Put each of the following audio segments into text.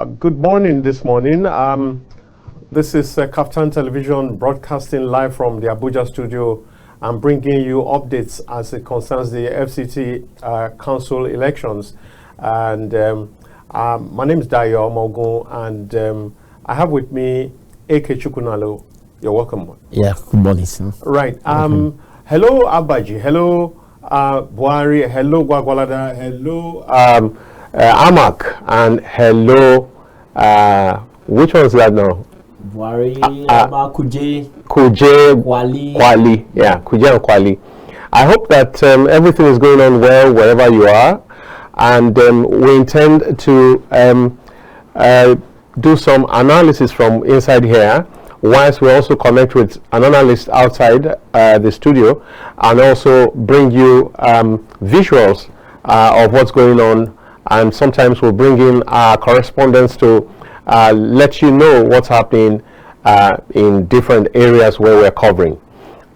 Good morning this morning. This is Kaftan Television broadcasting live from the Abuja studio. I'm bringing you updates as it concerns the FCT council elections. And my name is Dayo Mogun, and I have with me A.K. Chukunalo. You're welcome. Yeah, good morning, sir. Right. Hello, Abaji. Hello, Buhari. Hello, Gwagwalada. Hello, Amak. And hello, which one's that now? Buhari, Kuje, Kwali. Yeah, Kuje and Kwali. I hope that everything is going on well wherever you are. And we intend to do some analysis from inside here, whilst we also connect with an analyst outside the studio, and also bring you visuals of what's going on. And sometimes we'll bring in our correspondents to let you know what's happening in different areas where we're covering.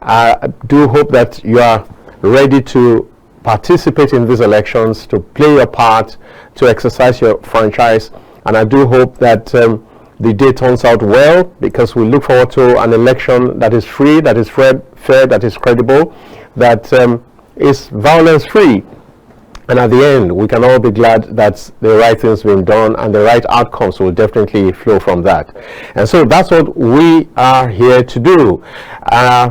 I do hope that you are ready to participate in these elections, to play your part, to exercise your franchise. And I do hope that the day turns out well, because we look forward to an election that is free, that is fair, that is credible, that is violence-free. And at the end, we can all be glad that the right things being done and the right outcomes will definitely flow from that. And so that's what we are here to do.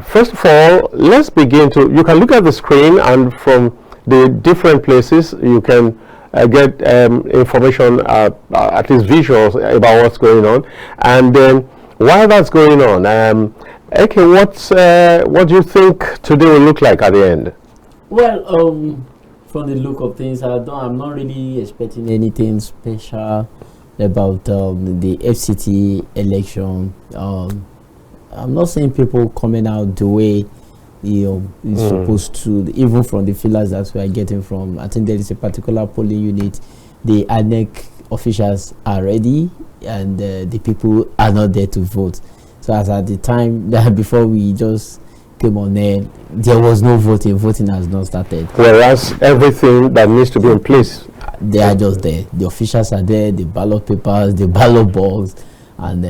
First of all, let's begin to, you can look at the screen, and from the different places you can get information, at least visuals about what's going on. And while that's going on, okay, what do you think today will look like at the end? Well, from the look of things, I'm not really expecting anything special about the FCT election. I'm not seeing people coming out the way it's supposed to, even from the feelers that we are getting from. I think there is a particular polling unit. The INEC officials are ready, and the people are not there to vote. So as at the time that before we just came on there was no voting. Voting has not started. Whereas everything that needs to be in place, they are just there. The officials are there, the ballot papers, the ballot balls, and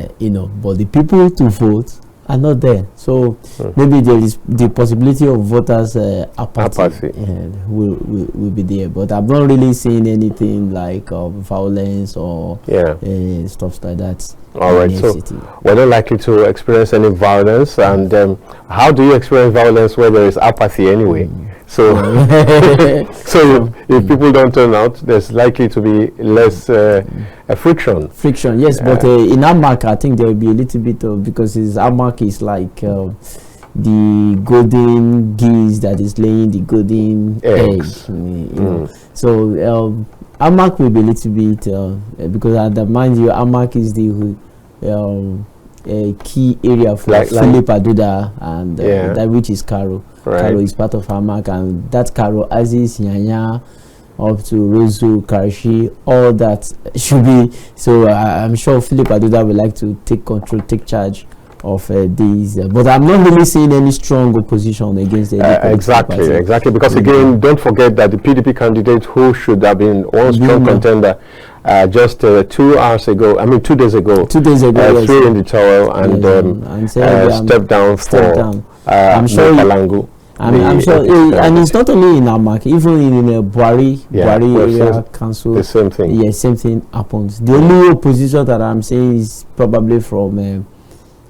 but the people to vote are not there. So maybe there is the possibility of voters apathy will be there. But I'm not really seeing anything like violence or stuff like that. All right, so we're not likely to experience any violence. And how do you experience violence where there is apathy anyway? So, so if people don't turn out, there's likely to be less friction. Friction, yes, but in Amak, I think there will be a little bit of, because Amak is like the golden geese that is laying the golden eggs. So Amak will be a little bit because mind you, Amak is the key area for Philip Aduda and that which is Karo. Right. Karo is part of Amak, and that Karo, Aziz, Nyanya, up to Rozu, Karashi, all that should be. So I'm sure Philip Aduda would like to take control, take charge of these, but I'm not really seeing any strong opposition against the exactly, because again, don't forget that the PDP candidate who should have been one strong contender just 2 days ago, threw in the towel and stepped down for I'm sure Kalangu. I'm sure, and it's not only in Amak, even in Buhari area council, the same thing. Yeah, same thing happens. The only opposition that I'm saying is probably from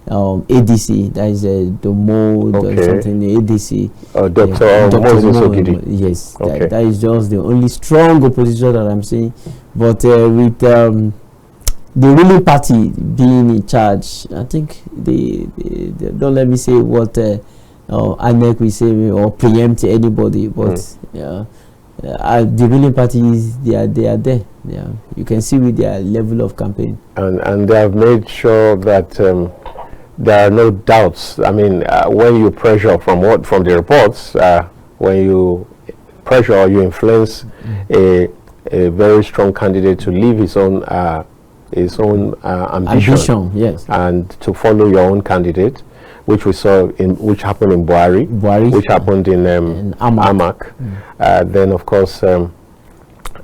ADC, that is the mode or something, the ADC. Dr. Moses Ogidi. Yes, that is just the only strong opposition that I'm seeing. But with the ruling party being in charge, I think they don't let me say what INEC will say or preempt anybody, but the ruling parties, they are there. Yeah, you can see with their level of campaign, and they have made sure that there are no doubts. I mean, when you pressure from the reports, when you pressure or you influence a very strong candidate to leave his own ambition, yes, and to follow your own candidate, which we saw which happened in Buhari, which happened in Amak. Then of course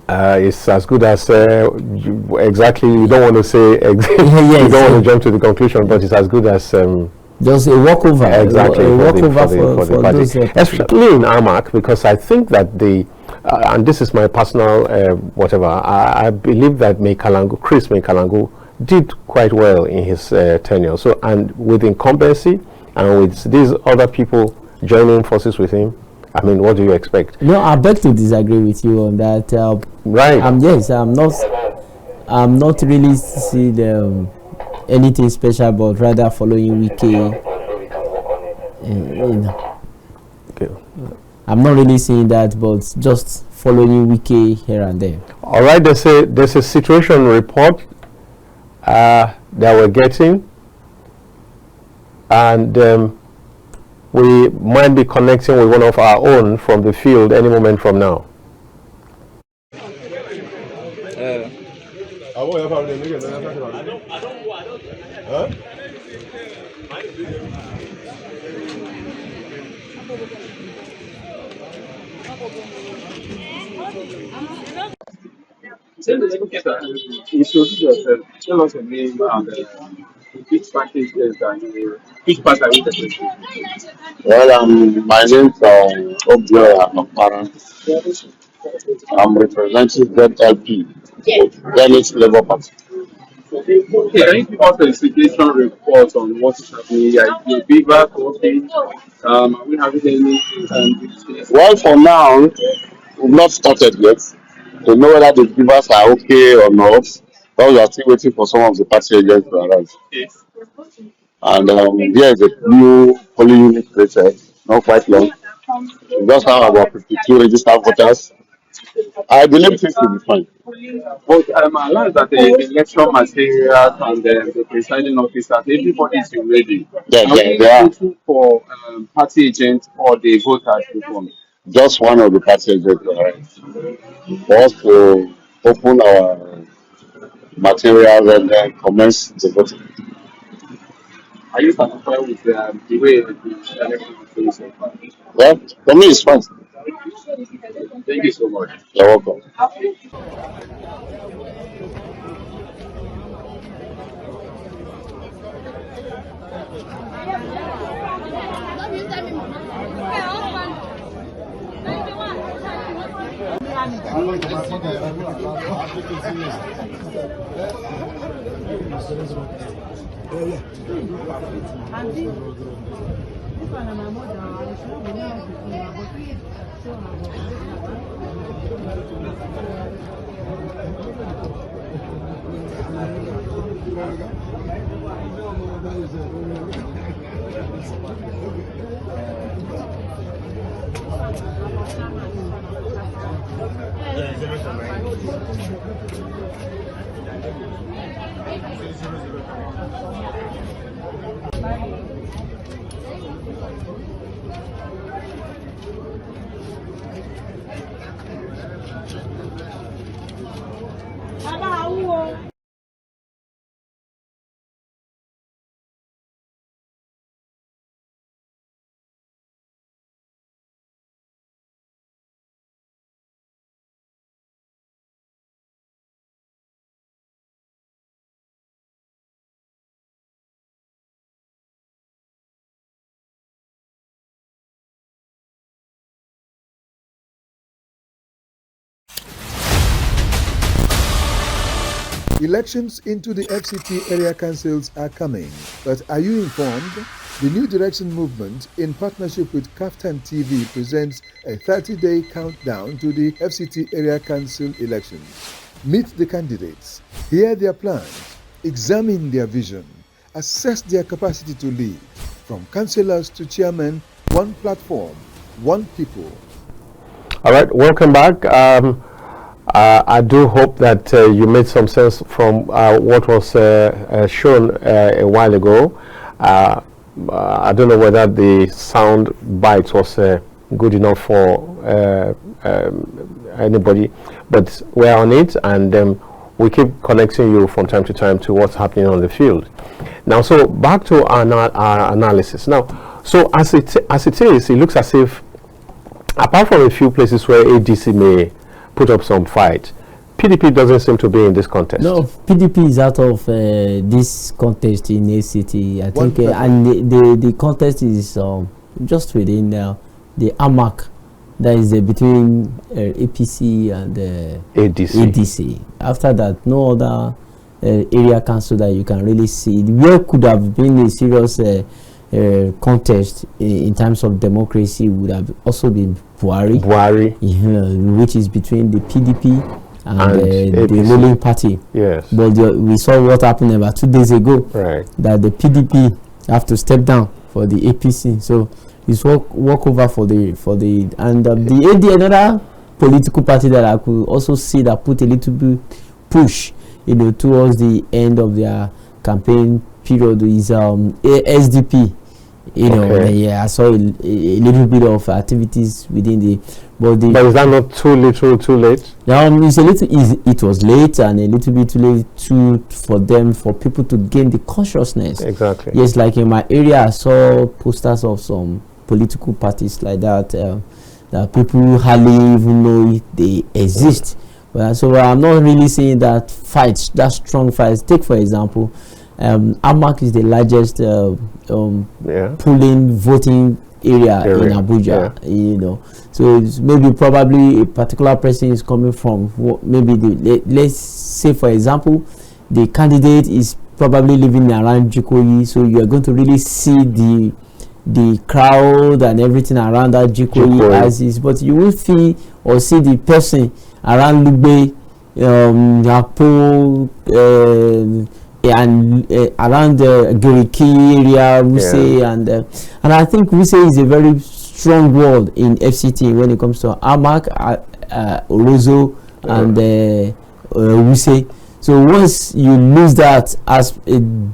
It's as good as exactly. You don't want to say you don't want to jump to the conclusion, but it's as good as just a walkover. Exactly, a walkover for the party, especially in AMAC, because I think that and this is my personal whatever. I believe that Chris Mekalangu did quite well in his tenure. So, and with incumbency and with these other people joining forces with him, I mean, what do you expect? No, I beg to disagree with you on that. Right. Yes, I'm not really seeing anything special, but rather following Wiki. Okay. I'm not really seeing that, but just following Wiki here and there. All right. There's a situation report that we're getting, and we might be connecting with one of our own from the field any moment from now. Introduce yourself. Tell us your name and which party is that which party are you representing? Well, my name is Obioya Akpara. I'm representing ZLP, Zenith Labour Party. Okay, can you give us a situation report on what is happening here? Is the feedback okay? Are we having any Well, for now, we've not started yet to know whether the givers are okay or not. But we are still waiting for some of the party agents to arrive. okay. And here is a new polling unit created, not quite long. We just have about 52 registered voters. I believe things will be fine. But I learned that the election materials and the presiding officers, everybody is ready. Yeah, Are we they are. waiting for party agents or the voters to come? Just one of the party agents to arrive. For us to open our materials and then commence the voting. Are you satisfied with the way the election is going so far? Well, for me, it's fine. Thank you so much. You're welcome. Elections into the FCT area councils are coming, but are you informed? The New Direction Movement, in partnership with Kaftan TV, presents a 30-day countdown to the FCT area council elections. Meet the candidates, hear their plans, examine their vision, assess their capacity to lead. From councillors to chairmen, one platform, one people. All right, welcome back. I do hope that you made some sense from what was shown a while ago. I don't know whether the sound bite was good enough for anybody, but we're on it, and we keep connecting you from time to time to what's happening on the field. Now, so back to our analysis. Now, so as it is, it looks as if, apart from a few places where ADC may put up some fight, PDP doesn't seem to be in this contest. No, PDP is out of this contest in ACT. I think, One and the contest is just within the AMAC, that is between APC and ADC. After that, no other area council that you can really see. Where could have been a serious contest in terms of democracy would have also been Buhari, which is between the PDP and the ruling party. Yes. But we saw what happened about 2 days ago. Right. That the PDP have to step down for the APC. So it's walk over for the and the AD, another political party that I could also see that put a little bit push, towards the end of their campaign period is SDP. I saw a little bit of activities within the but is that not too little, too late? It's a little. It was late and a little bit too late for people to gain the consciousness. Exactly. Yes, like in my area, I saw posters of some political parties like that that people hardly even know they exist. So I'm not really seeing that strong fights. Take for example, AMAC is the largest polling voting area in Abuja. So it's maybe probably a particular person is coming from let's say for example the candidate is probably living around Jikoyi, so you are going to really see the crowd and everything around that Jikoyi as is, but you will feel or see the person around Lugbe, Yapo, and around the Giriki area, Wuse, and I think Wuse is a very strong word in FCT when it comes to AMAC, Orozo, and Wuse. So once you lose that as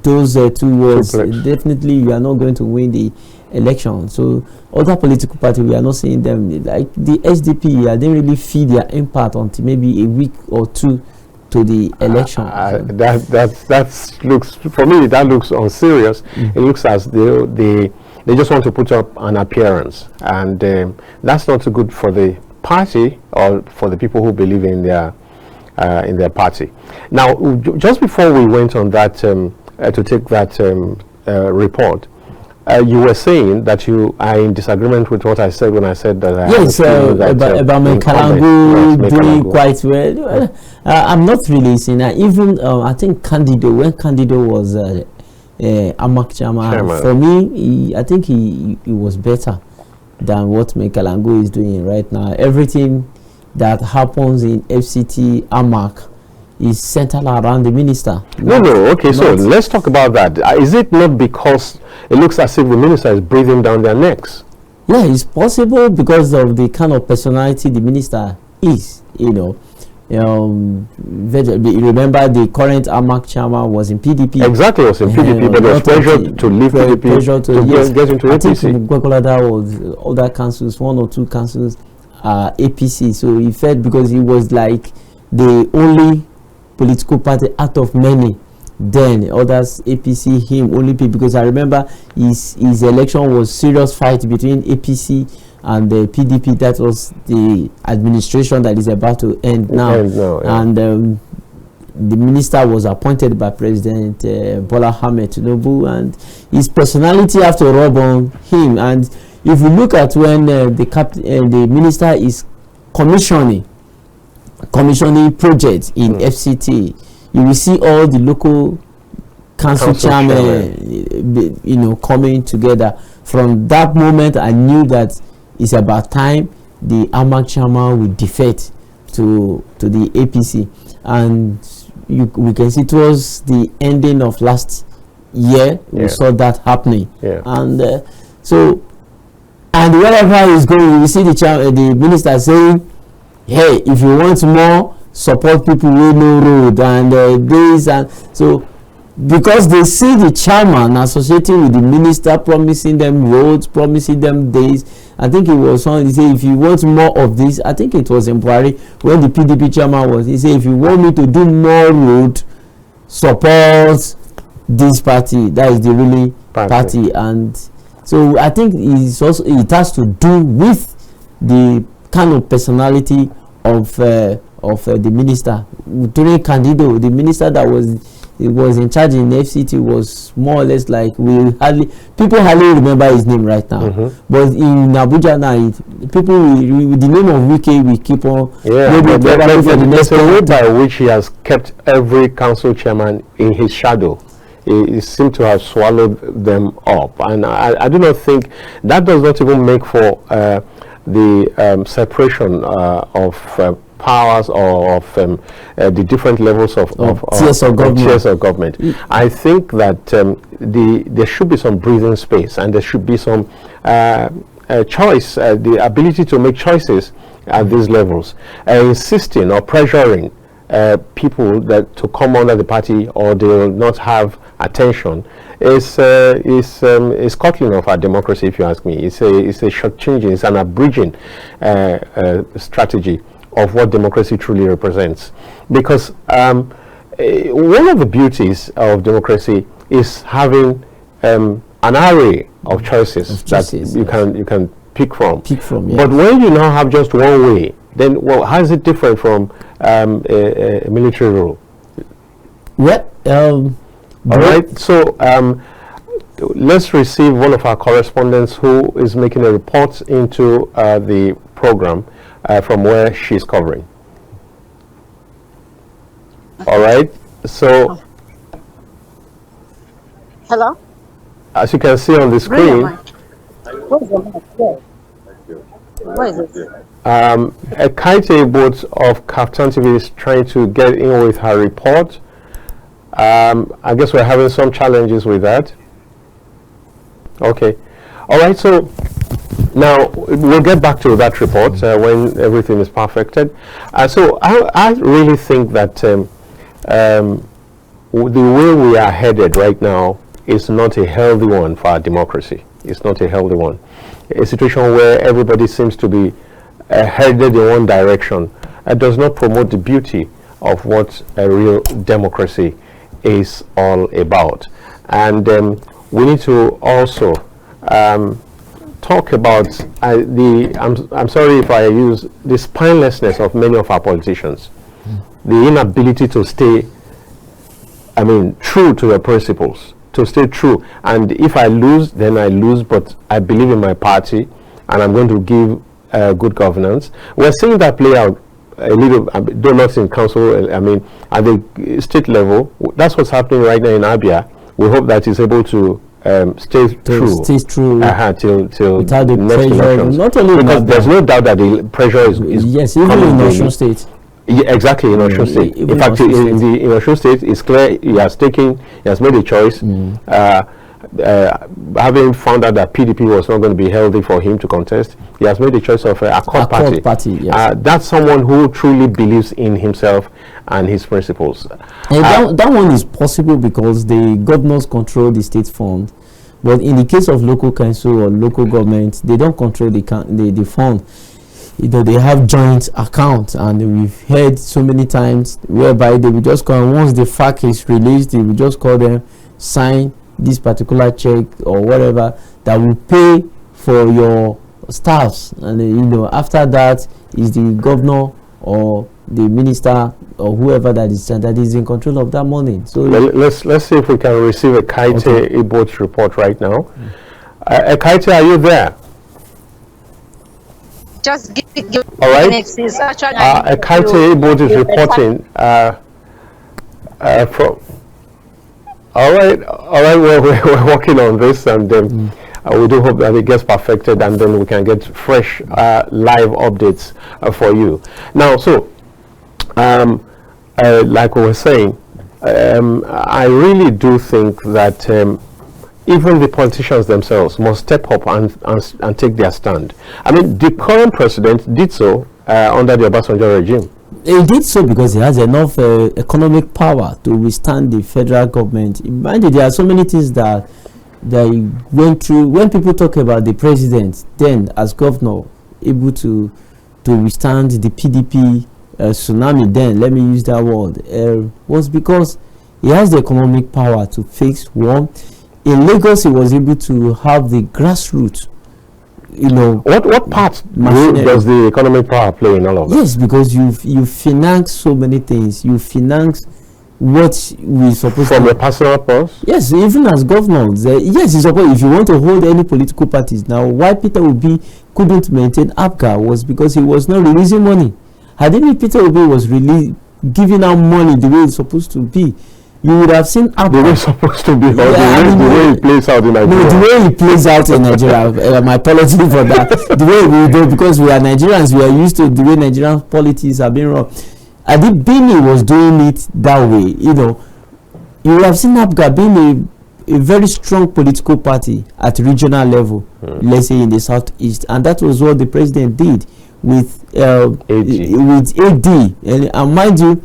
those two words, definitely you are not going to win the election. So other political parties, we are not seeing them like the SDP. I didn't really feel their impact until maybe a week or two to the election. That looks, for me, that looks unserious. It looks as though they just want to put up an appearance, and that's not so good for the party or for the people who believe in their party. Now, just before we went on that to take that report, you were saying that you are in disagreement with what I said when I said that. About Mekalangu doing quite well. I'm not really seeing that. Even I think when Candido was AMAC chairman, for me, I think he was better than what Mekalangu is doing right now. Everything that happens in FCT AMAC is centered around the minister. Okay, so let's talk about that. Is it not because it looks as if the minister is breathing down their necks? Yeah, it's possible because of the kind of personality the minister is, remember the current AMAC chairman was in PDP. Exactly, was in PDP, but there was pressure to leave PDP to get into APC. I think Gwagwalada was other councils, 1 or 2 councils APC. So he felt because he was like the only political party out of many, then others APC him only because I remember his election was serious fight between APC and the PDP. That was the administration that is about to end now. And the minister was appointed by President Bola Ahmed Tinubu, and his personality have to rub on him. And if you look at when the minister is commissioning projects in FCT, you will see all the local council chairman, coming together. From that moment, I knew that it's about time the AMAC chairman will defect to the APC, and we can see towards the ending of last year we saw that happening. And and wherever he's going, you see the minister saying, hey, if you want more, support people with no road and this, and so because they see the chairman associating with the minister, promising them roads, promising them days. I think it was on, he said, if you want more of this, I think it was in Buhari when the PDP chairman was, he said, if you want me to do more road, support this party, that is the ruling party. And so I think it has to do with the kind of personality of of the minister during Candido. The minister that was in charge in FCT was more or less like people hardly remember his name right now. But in Abuja now, people with the name of Wike will keep on. There's a way by which he has kept every council chairman in his shadow. He seems to have swallowed them up, and I do not think that does not even make for the separation of powers or of the different levels of tiers of government. I think that there should be some breathing space, and there should be some choice, the ability to make choices at these levels. Insisting or pressuring people that to come under the party or they will not have attention is cutting off our democracy, if you ask me. It's a short-changing, it's an abridging strategy of what democracy truly represents. Because one of the beauties of democracy is having an array of choices that you can pick from. But when you now have just one way, then how is it different from a military rule? All right, so let's receive one of our correspondents who is making a report into the program from where she's covering. All right, so hello. As you can see on the screen, what is it? a Kaite bot of Kaftan TV is trying to get in with her report. I guess we're having some challenges with that. Okay, all right, so now we'll get back to that report when everything is perfected. So I really think that the way we are headed right now is not a healthy one for our democracy. It's not a healthy one. A situation where everybody seems to be headed in one direction does not promote the beauty of what a real democracy is all about. And we need to also talk about I'm sorry if I use the spinelessness of many of our politicians, the inability to stay true to their principles, to stay true. And if I lose, then I lose, but I believe in my party and I'm going to give good governance. We're seeing that play out a little, though not in council, at the state level. That's what's happening right now in Abia. We hope that it's able to stay true till without the next pressure, elections. not only because there's no doubt that the pressure is yes, even in Osun State. Yeah, exactly, in Osun State. In fact, in Osun State, it's clear he has made a choice. Having found out that PDP was not going to be healthy for him to contest, he has made a choice of a Accord party. Yes. That's someone who truly believes in himself and his principles. And that one is possible because the governors control the state fund, but in the case of local council or local government, they don't control the fund. They have joint accounts, and we've heard so many times whereby they will just call, and once the fact is released, they will just call them, sign this particular check or whatever that will pay for your staffs, and after that is the governor or the minister or whoever that is in control of that money. So let's see if we can receive a Kaite Ibot report right now. Kaite, are you there? Just give all right. Kaite Ibot is reporting from. All right. We're working on this, and we do hope that it gets perfected, and then we can get fresh live updates for you. Now, so like we were saying, I really do think that even the politicians themselves must step up and take their stand. The current president did so under the Obasanjo regime. He did so because he has enough economic power to withstand the federal government. Mind you, there are so many things that they went through. When people talk about the president, then as governor, able to withstand the PDP tsunami, then let me use that word, was because he has the economic power to fix one. In Lagos, he was able to have the grassroots What part machinery. does the economic power play in all of that? Yes, because you finance so many things. You finance what we supposed from to a personal purse. Yes, even as governors. Yes, it's supposed, if you want to hold any political parties now, why Peter Obi couldn't maintain APGA was because he was not releasing money. Had any Peter Obi was really giving out money the way it's supposed to be, you would have seen APGA. The way it's supposed to be, or Yeah, the way it plays out in Nigeria. No, the way it plays out in Nigeria. My apology for that. The way we do, because we are Nigerians, we are used to the way Nigerian politics have been run. Adi Bini was doing it that way. You would have seen APGA being a very strong political party at regional level, let's say in the southeast, and that was what the president did with AD. And mind you,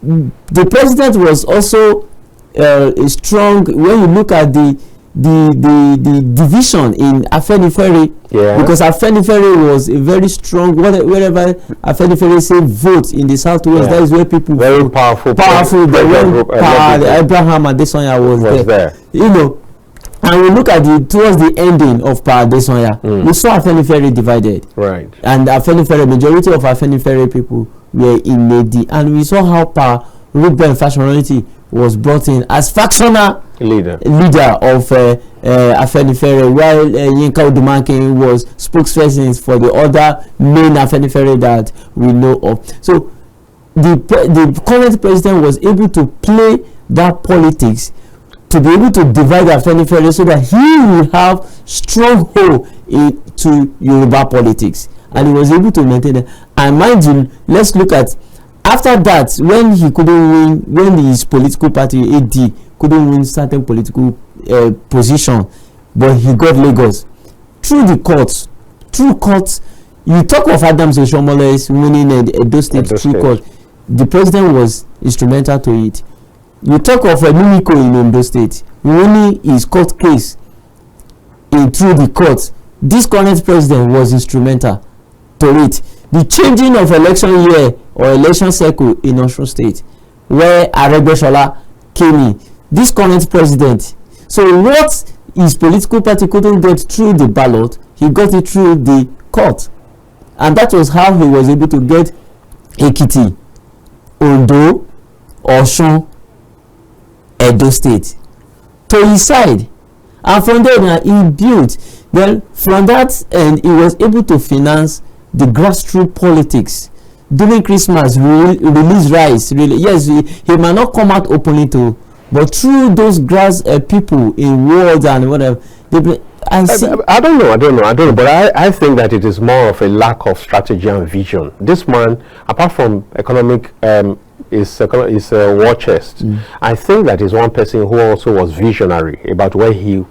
the president was also a strong. When you look at the division in Afenifere, because Afenifere was a very strong. Wherever Afenifere say vote in the southwest, that is where people very vote. powerful. The Abraham Adesanya was there. And we look at towards the ending of Pa Adesanya, we saw Afenifere divided. Right. And Afenifere, majority of Afenifere people were in Nedi, and we saw how Pa Ruben Fashionality was brought in as factional leader of Afenifere, while Yinka Odumankin was spokesperson for the other main Afenifere that we know of. So the current president was able to play that politics to be able to divide Afenifere so that he will have strong hold into Yoruba politics, and he was able to maintain it. And mind you, let's look at after that, when he couldn't win, when his political party AD couldn't win certain political position, but he got Lagos through the courts. Through courts, you talk of Adams Oshomole's winning Edo State through court. The president was instrumental to it. You talk of Mimiko in Ondo State winning his court case through the courts. This current president was instrumental to it. The changing of election year or election cycle in Osun State, where Aregbesola came in, this current president. So what his political party couldn't get through the ballot, he got it through the court, and that was how he was able to get Ekiti, Ondo, Osun, Edo State to his side, and from there he built. Then from that end, he was able to finance the grassroots politics. During Christmas, release rice. Really, yes, he might not come out openly to, but through those grass people in wards and whatever. I don't know. But I think that it is more of a lack of strategy and vision. This man, apart from economic, is a war chest. I think that is one person who also was visionary about where he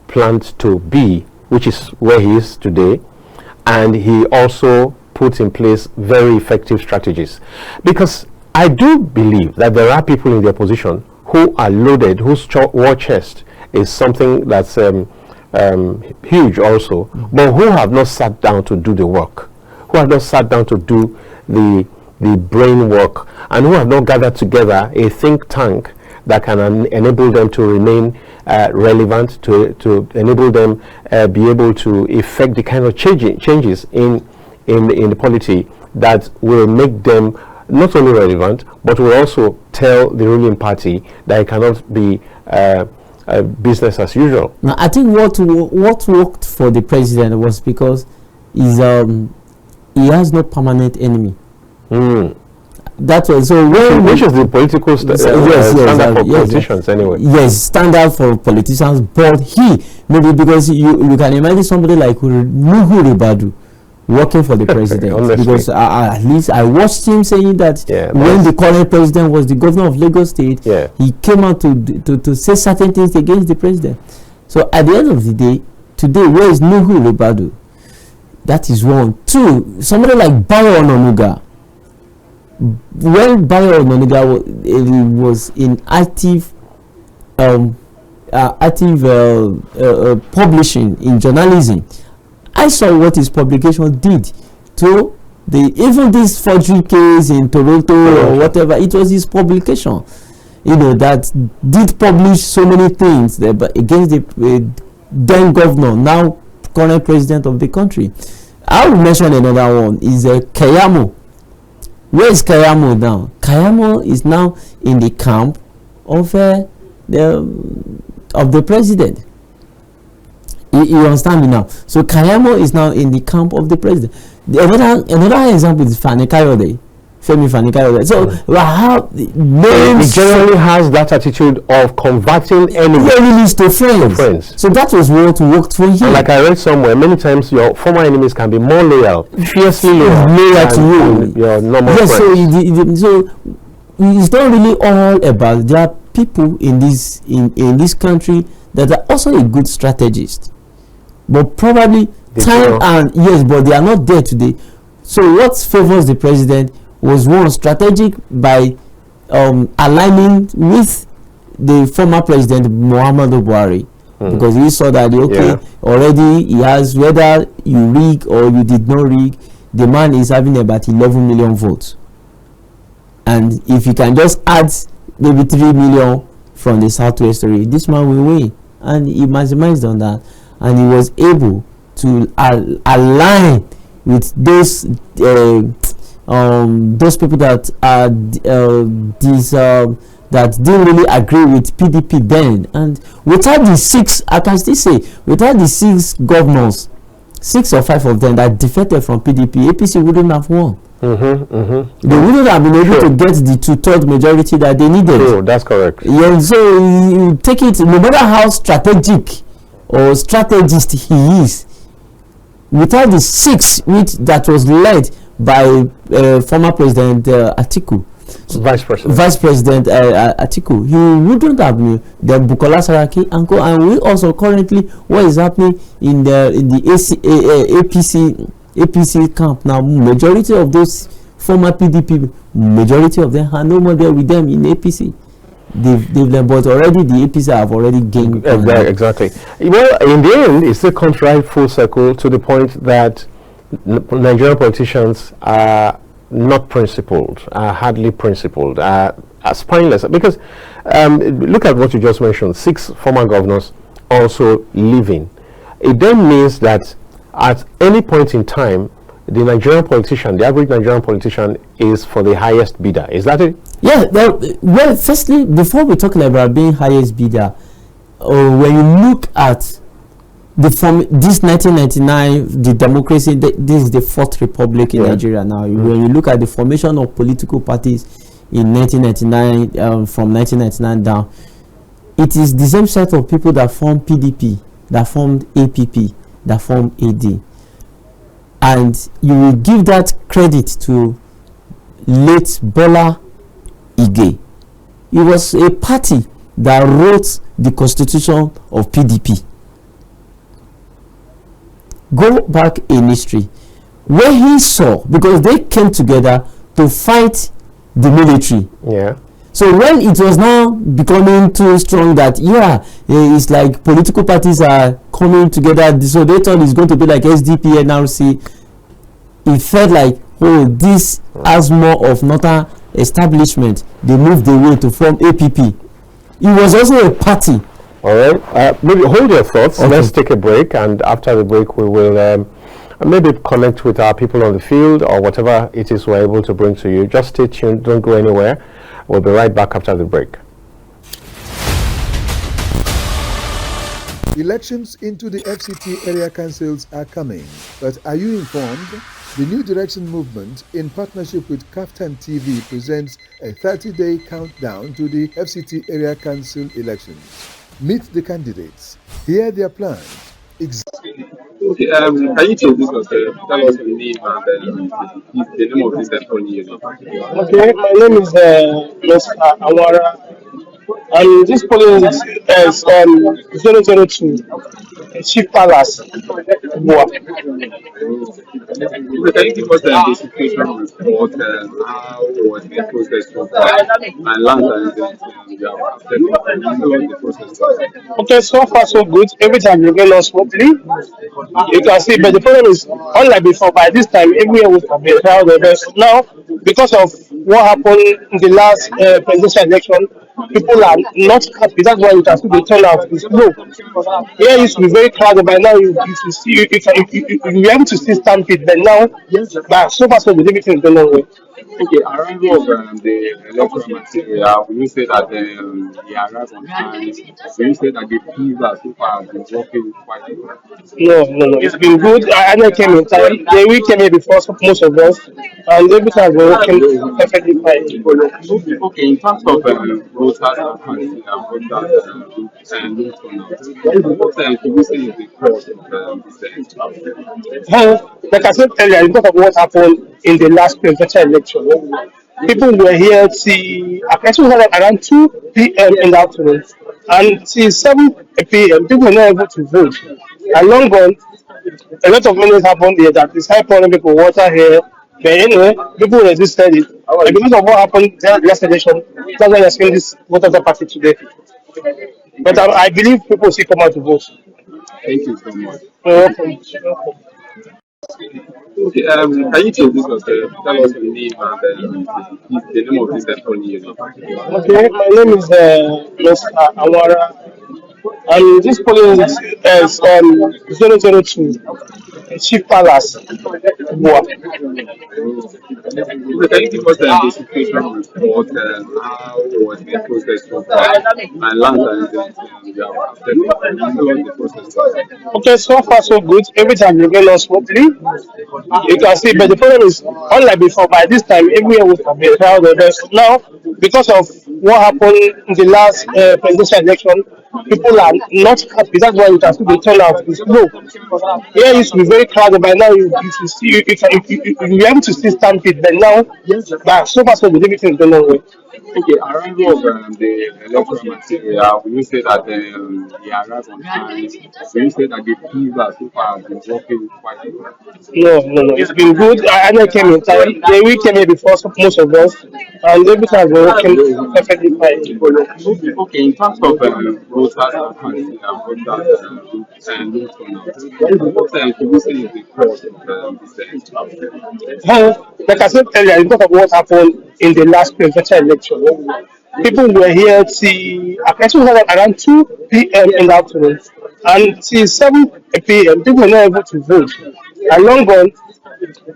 planned to be, which is where he is today. And he also put in place very effective strategies, because I do believe that there are people in the opposition who are loaded, whose war chest is something that's huge also, but who have not sat down to do the work, who have not sat down to do the brain work, and who have not gathered together a think tank that can enable them to remain relevant, to enable them be able to effect the kind of changes in the polity that will make them not only relevant, but will also tell the ruling party that it cannot be business as usual. Now, I think what worked for the president was because he has no permanent enemy. That was so. Which is the political standard for politicians anyway. Yes, standard for politicians. But maybe because you can imagine somebody like Nuhu Ribadu working for the president, because at least I watched him saying that when the current president was the governor of Lagos State, he came out to say certain things against the president. So at the end of the day, today, where is Nuhu Ribadu? That is one. Two, somebody like Bayo Onanuga. When Bayo Onanuga was in active publishing in journalism, I saw what his publication did to even this forgery case in Toronto or whatever. It was his publication, that did publish so many things against the then governor, now current president of the country. I will mention another one is Kayamo. Where is Kayamo now? Kayamo is now in the camp of the president. You understand me now? So Kayamo is now in the camp of the president. Another example is Fani Kayode. Femi Fani Kayode. So he generally has that attitude of converting enemies to friends. So that was what worked for him. And like I read somewhere, many times your former enemies can be more loyal, fiercely loyal to you. Your normal friends. So it's not really all about. There are people in this country that are also a good strategist, but probably but they are not there today. So what favors the president was one strategic by aligning with the former president Muhammadu Buhari, because he saw that already he has, whether you rig or you did not rig, the man is having about 11 million votes, and if you can just add maybe 3 million from the Southwest area, this man will win. And he maximized on that, and he was able to align with those people that are that didn't really agree with PDP then. And without the 6, I can still say, without the 6 governors, 6 or 5 of them that defected from PDP, APC wouldn't have won. They wouldn't have been able to get the 2/3 majority that they needed. True, that's correct. Yeah, so you take it, no matter how strategic or strategist he is, without the 6 that was led by former President Atiku, Vice President Atiku, he wouldn't have been the Bukola Saraki and we also currently what is happening in the APC camp now. Majority of those former PDP, majority of them are no more there with them in APC. They've but already the APC have already gained. Exactly. Well, in the end, it still comes right full circle to the point that Nigerian politicians are not principled, are hardly principled, are spineless. Because look at what you just mentioned: 6 former governors also leaving. It then means that at any point in time, the Nigerian politician, the average Nigerian politician, is for the highest bidder. Is that it? Yeah. Well, firstly, before we're talking about being highest bidder, when you look at this 1999, the democracy, this is the 4th republic in Nigeria now. When you look at the formation of political parties in 1999, from 1999 down, it is the same set of people that formed PDP, that formed APP, that formed AD. And you will give that credit to late Bola Ige. It was a party that wrote the constitution of PDP. Go back in history where he saw, because they came together to fight the military. Yeah. So when it was now becoming too strong that it's like political parties are coming together, so they thought it's going to be like SDP, NRC. It felt like, this has more of northern establishment. They moved away to form APP. It was also a party. All right. Maybe hold your thoughts. Okay. Let's take a break, and after the break, we will maybe connect with our people on the field or whatever it is we're able to bring to you. Just stay tuned. Don't go anywhere. We'll be right back after the break. Elections into the FCT area councils are coming, but are you informed? The New Direction Movement, in partnership with Fct TV, presents a 30-day countdown to the FCT area council elections. Meet the candidates. Hear their plans. Okay, can you tell us the name and the name of this unit? Okay, my name is Mr. Awara, and this polling is 002 Chief Palace. Boa. Can you give us the situation report, how was the process so far, and land the process? Okay, so far so good. Everything will go on smoothly. You can see, but the problem is, unlike before, by this time, everywhere was be crowded. Now, because of what happened in the last presidential election, people are not happy. That's why you can see the turnout is low. Here used to be very crowded, but now you see you be able to see stampede. But now, but so far so good, everything is going on well. Okay, arrival of the electoral material, will you say that the arrived on time? Will you say that the fever so far has been working quite well? No. It's been good. I came in time. We came here before most of us, and everything has been working perfectly fine. Okay, in terms of voters capacity and voters look turnout, what could you say is the cause of this Like I said earlier, because of what happened in the last presidential election, people were here till actually around 2 p.m. in the afternoon, and till 7 p.m. people were not able to vote. And long gone, a lot of things happened here that is high pouring people water here. But anyway, people resisted it. And because of what happened in the last election, that's why you're seeing this vote of the party today. But I believe people still come out to vote. Thank you so much. Okay. Okay, can you introduce yourself? Tell us your name and the name of this polling unit. Okay, my name is Mr. Awara, and this polling is 002 Chief Palace. Boa. So can you give us the situation report? How was the process so far? And last time, you have accepted the process. Okay, so far so good. Every time you get on smoothly. You can see, but the problem is, unlike before, by this time, everywhere was be crowded. But now, because of what happened in the last presidential election, people are not happy. That's why you can see the turnout is low. Here used to be very crowded, but now you see, you be able to see stampede. But now, but so far so good, everything is going on well. Okay, arrival of the electoral material, will you say that the arrived on time? Will you say that the fever so far has been working quite well? No. It's been good. I came in time. We came here before most of us, and everything has been working perfectly fine. Okay, in terms of voters capacity and voters look turnout, what could you say is the cause of Like I said earlier, because of what happened in the last presidential election, people were here till actually around 2 p.m. in the afternoon, and till 7 p.m. people were not able to vote. And long gone,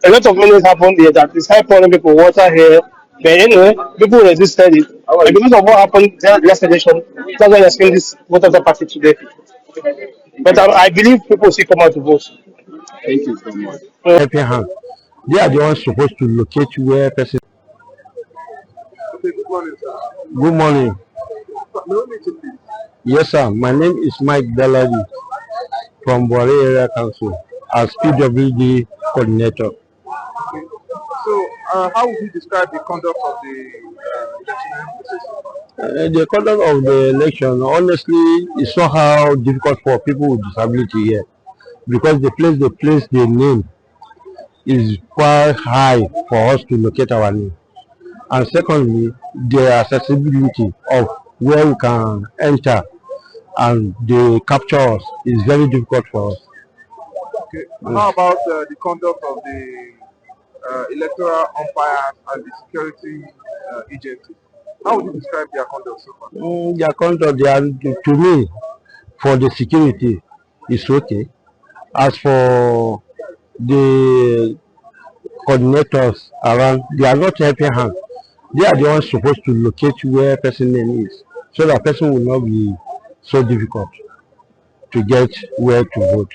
a lot of things happened here that is high pouring people water here. But anyway, people resisted it. And because of what happened in the last election, that's why you're seeing this vote of the party today. But I believe people still come out to vote. Thank you so much. Helping hand. They are the ones supposed to locate where person. Okay, good morning, sir. Good morning. No need to please. Yes, sir. My name is Mike Daladi from Bore Area Council as PWD coordinator. So, how would you describe the conduct of the election process? The conduct of the election, honestly, is somehow difficult for people with disability here because the place they name is quite high for us to locate our name. And secondly, the accessibility of where we can enter and they capture us is very difficult for us. Okay. How about the conduct of the electoral umpires and the security agencies? How would you describe their conduct so far? Their conduct, to me, for the security, is okay. As for the coordinators around, they are not helping hand. They are the ones supposed to locate where person name is, so that person will not be so difficult to get where to vote.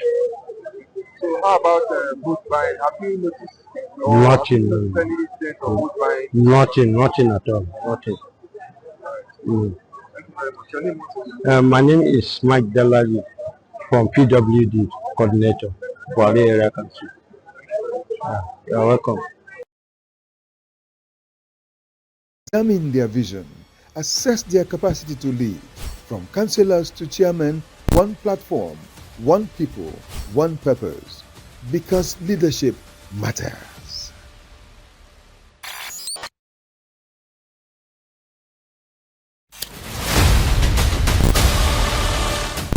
So, how about vote buying? Have you noticed or have you Nothing, noticed any incident of vote buying? nothing at all. Nothing. Mm. Thank you very much. Your name is? My name is Mike Dalali from PWD coordinator for the area council. You're welcome. Examine their vision, assess their capacity to lead. From councillors to chairmen, one platform, one people, one purpose. Because leadership matters.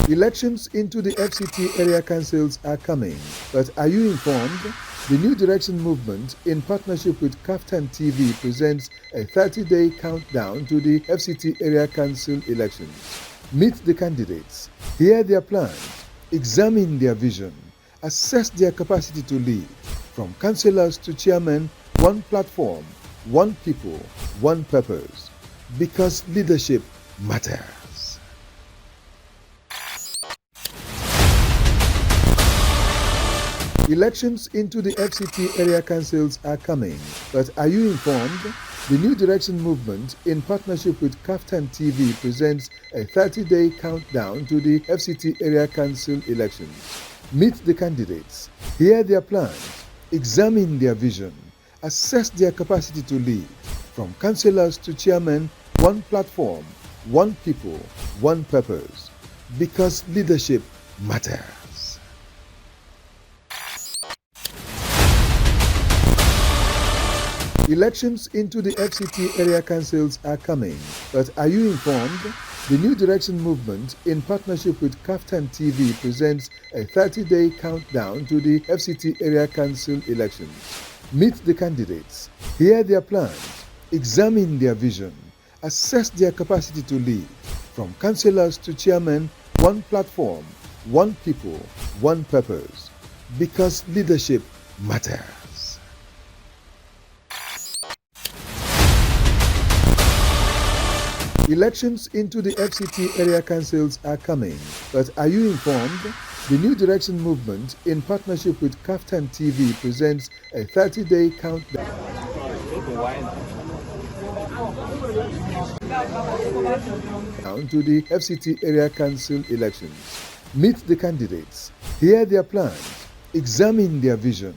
Elections into the FCT area councils are coming, but are you informed? The New Direction Movement, in partnership with Kaftan TV, presents a 30-day countdown to the FCT Area Council elections. Meet the candidates, hear their plans, examine their vision, assess their capacity to lead. From councillors to chairmen, one platform, one people, one purpose. Because leadership matters. Elections into the FCT area councils are coming, but are you informed? The New Direction Movement, in partnership with Kaftan TV, presents a 30-day countdown to the FCT area council elections. Meet the candidates, hear their plans, examine their vision, assess their capacity to lead. From councillors to chairmen, one platform, one people, one purpose. Because leadership matters. Elections into the FCT area councils are coming, but are you informed? The New Direction Movement, in partnership with Kaftan TV, presents a 30-day countdown to the FCT area council elections. Meet the candidates, hear their plans, examine their vision, assess their capacity to lead. From councillors to chairmen, one platform, one people, one purpose. Because leadership matters. Elections into the FCT area councils are coming, but are you informed? The New Direction Movement, in partnership with Kaftan TV, presents a 30-day countdown to the FCT area council elections. Meet the candidates, hear their plans, examine their vision,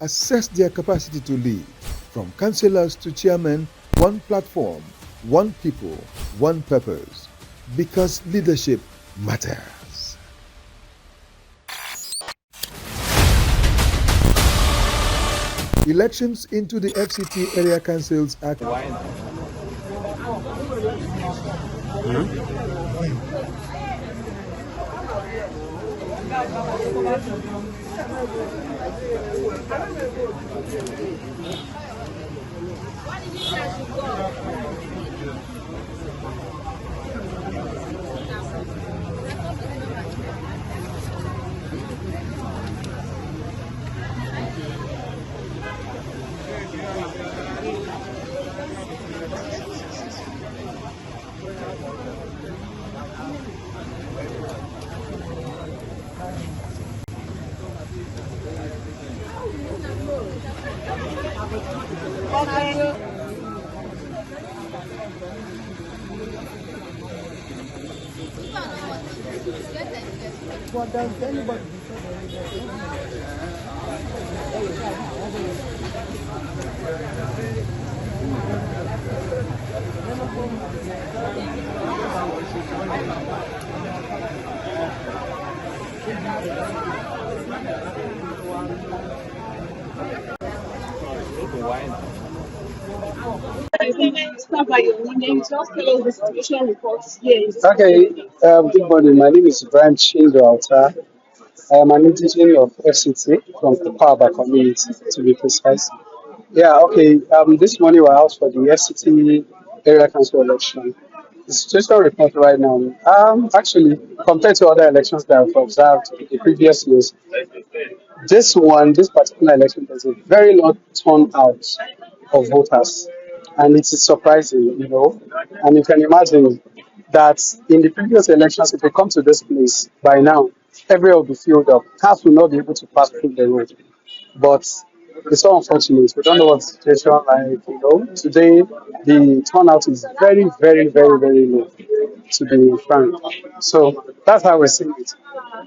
assess their capacity to lead. From councillors to chairmen, one platform, one people, one purpose. Because leadership matters. Elections into the FCT area councils are Okay, good morning. My name is Brian Chindo Alta. I am an indigenous of FCT from the Power community, to be precise. Yeah, okay. This morning we're out for the FCT area council election. The situation report right now. Actually, compared to other elections that I've observed in the previous years, this particular election, there's a very low turnout of voters, and it is surprising, And you can imagine that in the previous elections, if you come to this place by now, everywhere will be filled up. Cars will not be able to pass through the road. But it's so unfortunate. We don't know what the situation like. Today the turnout is very, very, very, very low, to be frank. So that's how we're seeing it.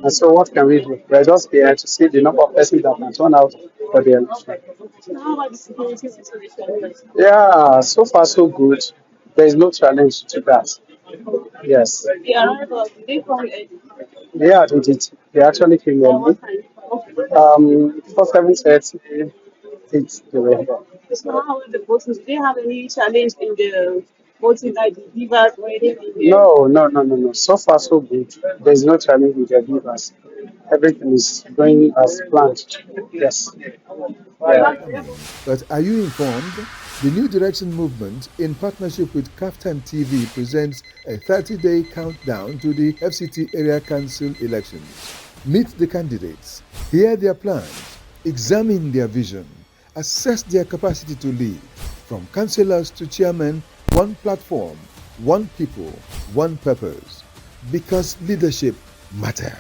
And so what can we do? We're just here to see the number of persons that can turn out for the election. Yeah, so far so good. There is no challenge to that. Yes. Yeah, they did. They actually came early. For 7:30, it's they were here. No, no, no, no, no. So far, so good. There's no challenge with the givers. Everything is going as planned. Yes. coming. But are you informed? The New Direction Movement, in partnership with Kaftan TV, presents a 30-day countdown to the FCT Area Council elections. Meet the candidates, hear their plans, examine their vision, assess their capacity to lead. From councillors to chairmen, one platform, one people, one purpose. Because leadership matters.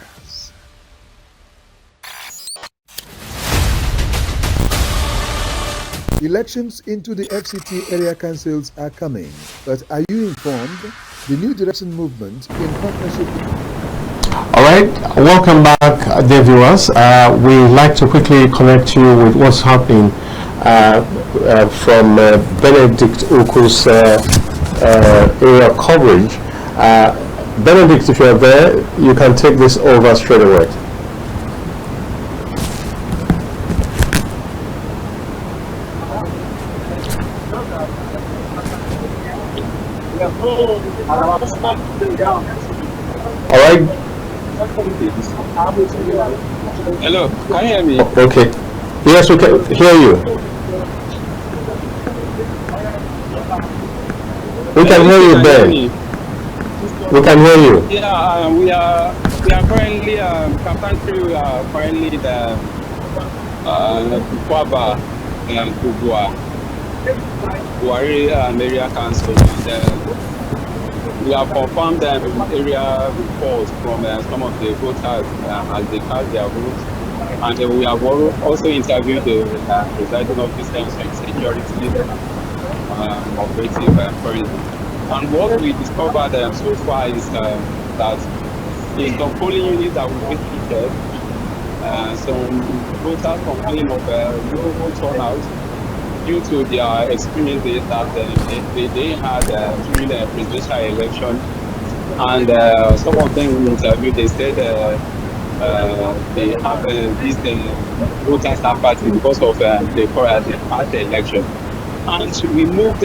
Elections into the FCT area councils are coming, but are you informed? The New Direction Movement, in partnership with... All right, welcome back, dear viewers. We'd like to quickly connect you with what's happening from Benedict Oku's area coverage. Benedict, if you're there, you can take this over straight away. All right. Hello, can you hear me? Okay. Yes, we can hear you. We can hear you, Ben. We can hear you. Yeah, we are currently Captain Crew. We are currently the Kwaba and Kubwa area council. We have confirmed area reports from some of the voters as they cast their votes, and we have also interviewed the presiding officer and security operative currently. And what we discovered so far is that in the polling units that we visited, some voters complain of low turnout due to their experiences that they had during the presidential election. And some of them we interviewed, they said they have this voters apathy because of the past election. And we moved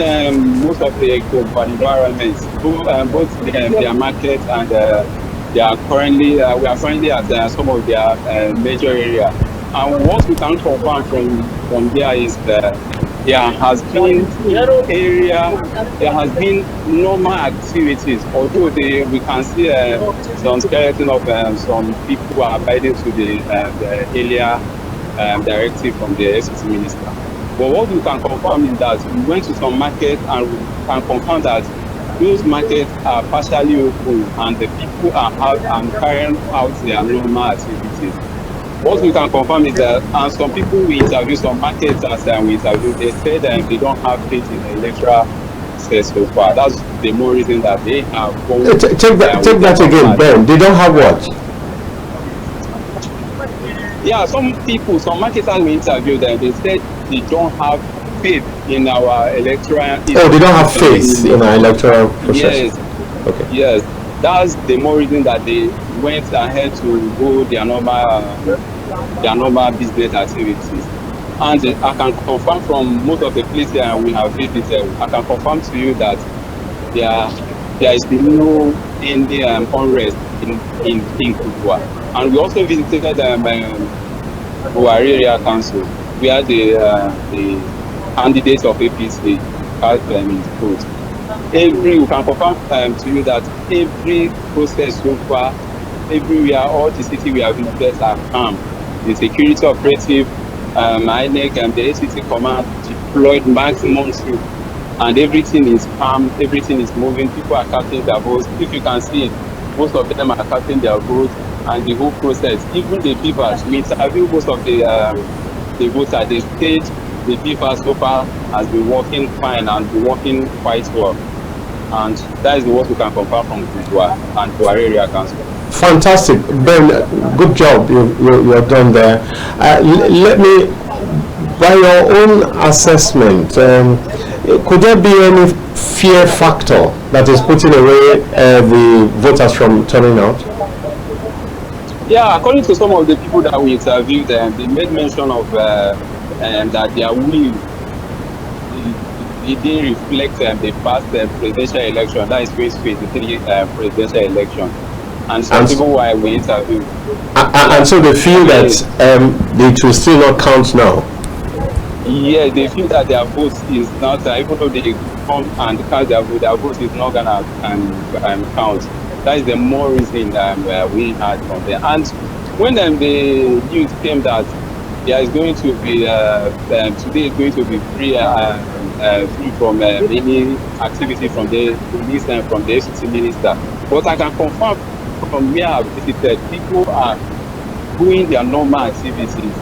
most of the environments, both their market and we are currently at some of their major area. And what we can confirm from there is that there has been normal activities, although we can see some skeleton of some people who are abiding to the earlier directive from the FCT minister. But what we can confirm is that we went to some markets and we can confirm that those markets are partially open and the people are out and carrying out their normal activities. What we can confirm is that, and some people we interviewed, some markets as we interviewed, they said they don't have faith in the electoral process so far. That's the more reason that they have. Take that again, Ben. They don't have what? Yeah, some marketers we interviewed, they said they don't have faith in our electoral. Oh, they don't have faith in our electoral process. Yes. Okay. Yes, that's the more reason that they went ahead to go their normal business activities. And I can confirm from most of the places we have visited, I can confirm to you that there is no any unrest in Kubwa. And we also visited Buhari Area Council, where the candidates of APC cast them in vote. We can confirm to you that every process so far, everywhere, all the city we have visited are calm. The security operative, INEC and the ACT command deployed maximum troops, and everything is calm, everything is moving, people are casting their votes. If you can see, most of them are casting their votes, and the whole process, even the beavers, we interview most of the voters, they stage the beavers so far has been working fine and been working quite well. And that is what we can confirm from Kubwa and Buhari Area Council. Fantastic, Ben. Good job you're done there. Let me, by your own assessment, could there be any fear factor that is putting away the voters from turning out? Yeah, according to some of the people that we interviewed, they made mention of that their will it didn't reflect the past presidential election, that is 2023 presidential election. And some people why we interviewed. And so they feel that it will still not count now. Yeah, they feel that their vote is not, even though they come and cast their vote is not gonna count. That is the more reason we had from there. And when the news came that there is going to be today is going to be free from any activity from the police and from the FCT minister, but I can confirm from where I've visited, people are doing their normal activities.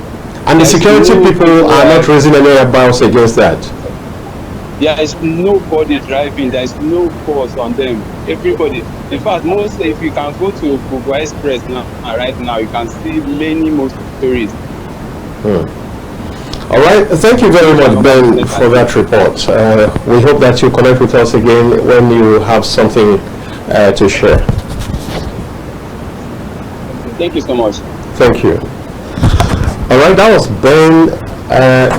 And the security people are not raising any eyebrows against that. There is nobody driving. There is no force on them. Everybody. In fact, if you can go to Google Express now, right now, you can see many more stories. All right. Thank you very much, Ben, for that report. We hope that you connect with us again when you have something to share. Thank you so much. Thank you. All right, that was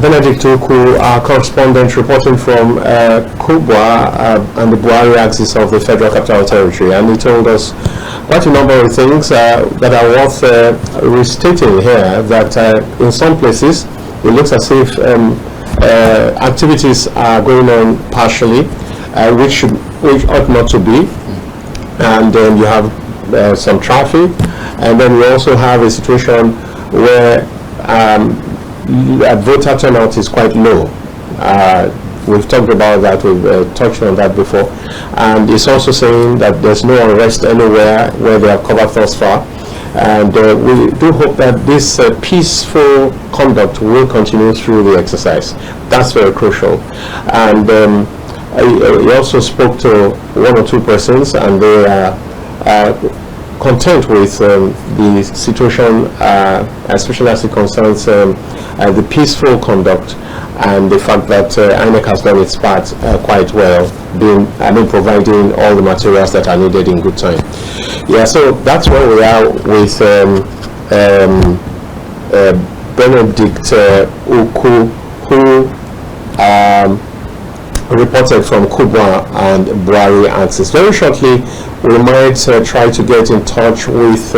Benedict Oku, our correspondent, reporting from Kubwa and the Buhari axis of the Federal Capital Territory, and he told us quite a number of things that are worth restating here. That in some places it looks as if activities are going on partially, which ought not to be, and then you have some traffic, and then we also have a situation where voter turnout is quite low. We've talked about that, we've touched on that before, and it's also saying that there's no unrest anywhere where they are covered thus far, and we do hope that this peaceful conduct will continue through the exercise. That's very crucial. And he also spoke to one or two persons, and they are content with the situation, especially as it concerns the peaceful conduct and the fact that INEC has done its part quite well, providing all the materials that are needed in good time. Yeah, so that's where we are with Benedict Oku, who reported from Kubwa and Buhari axis. Very shortly, we might try to get in touch with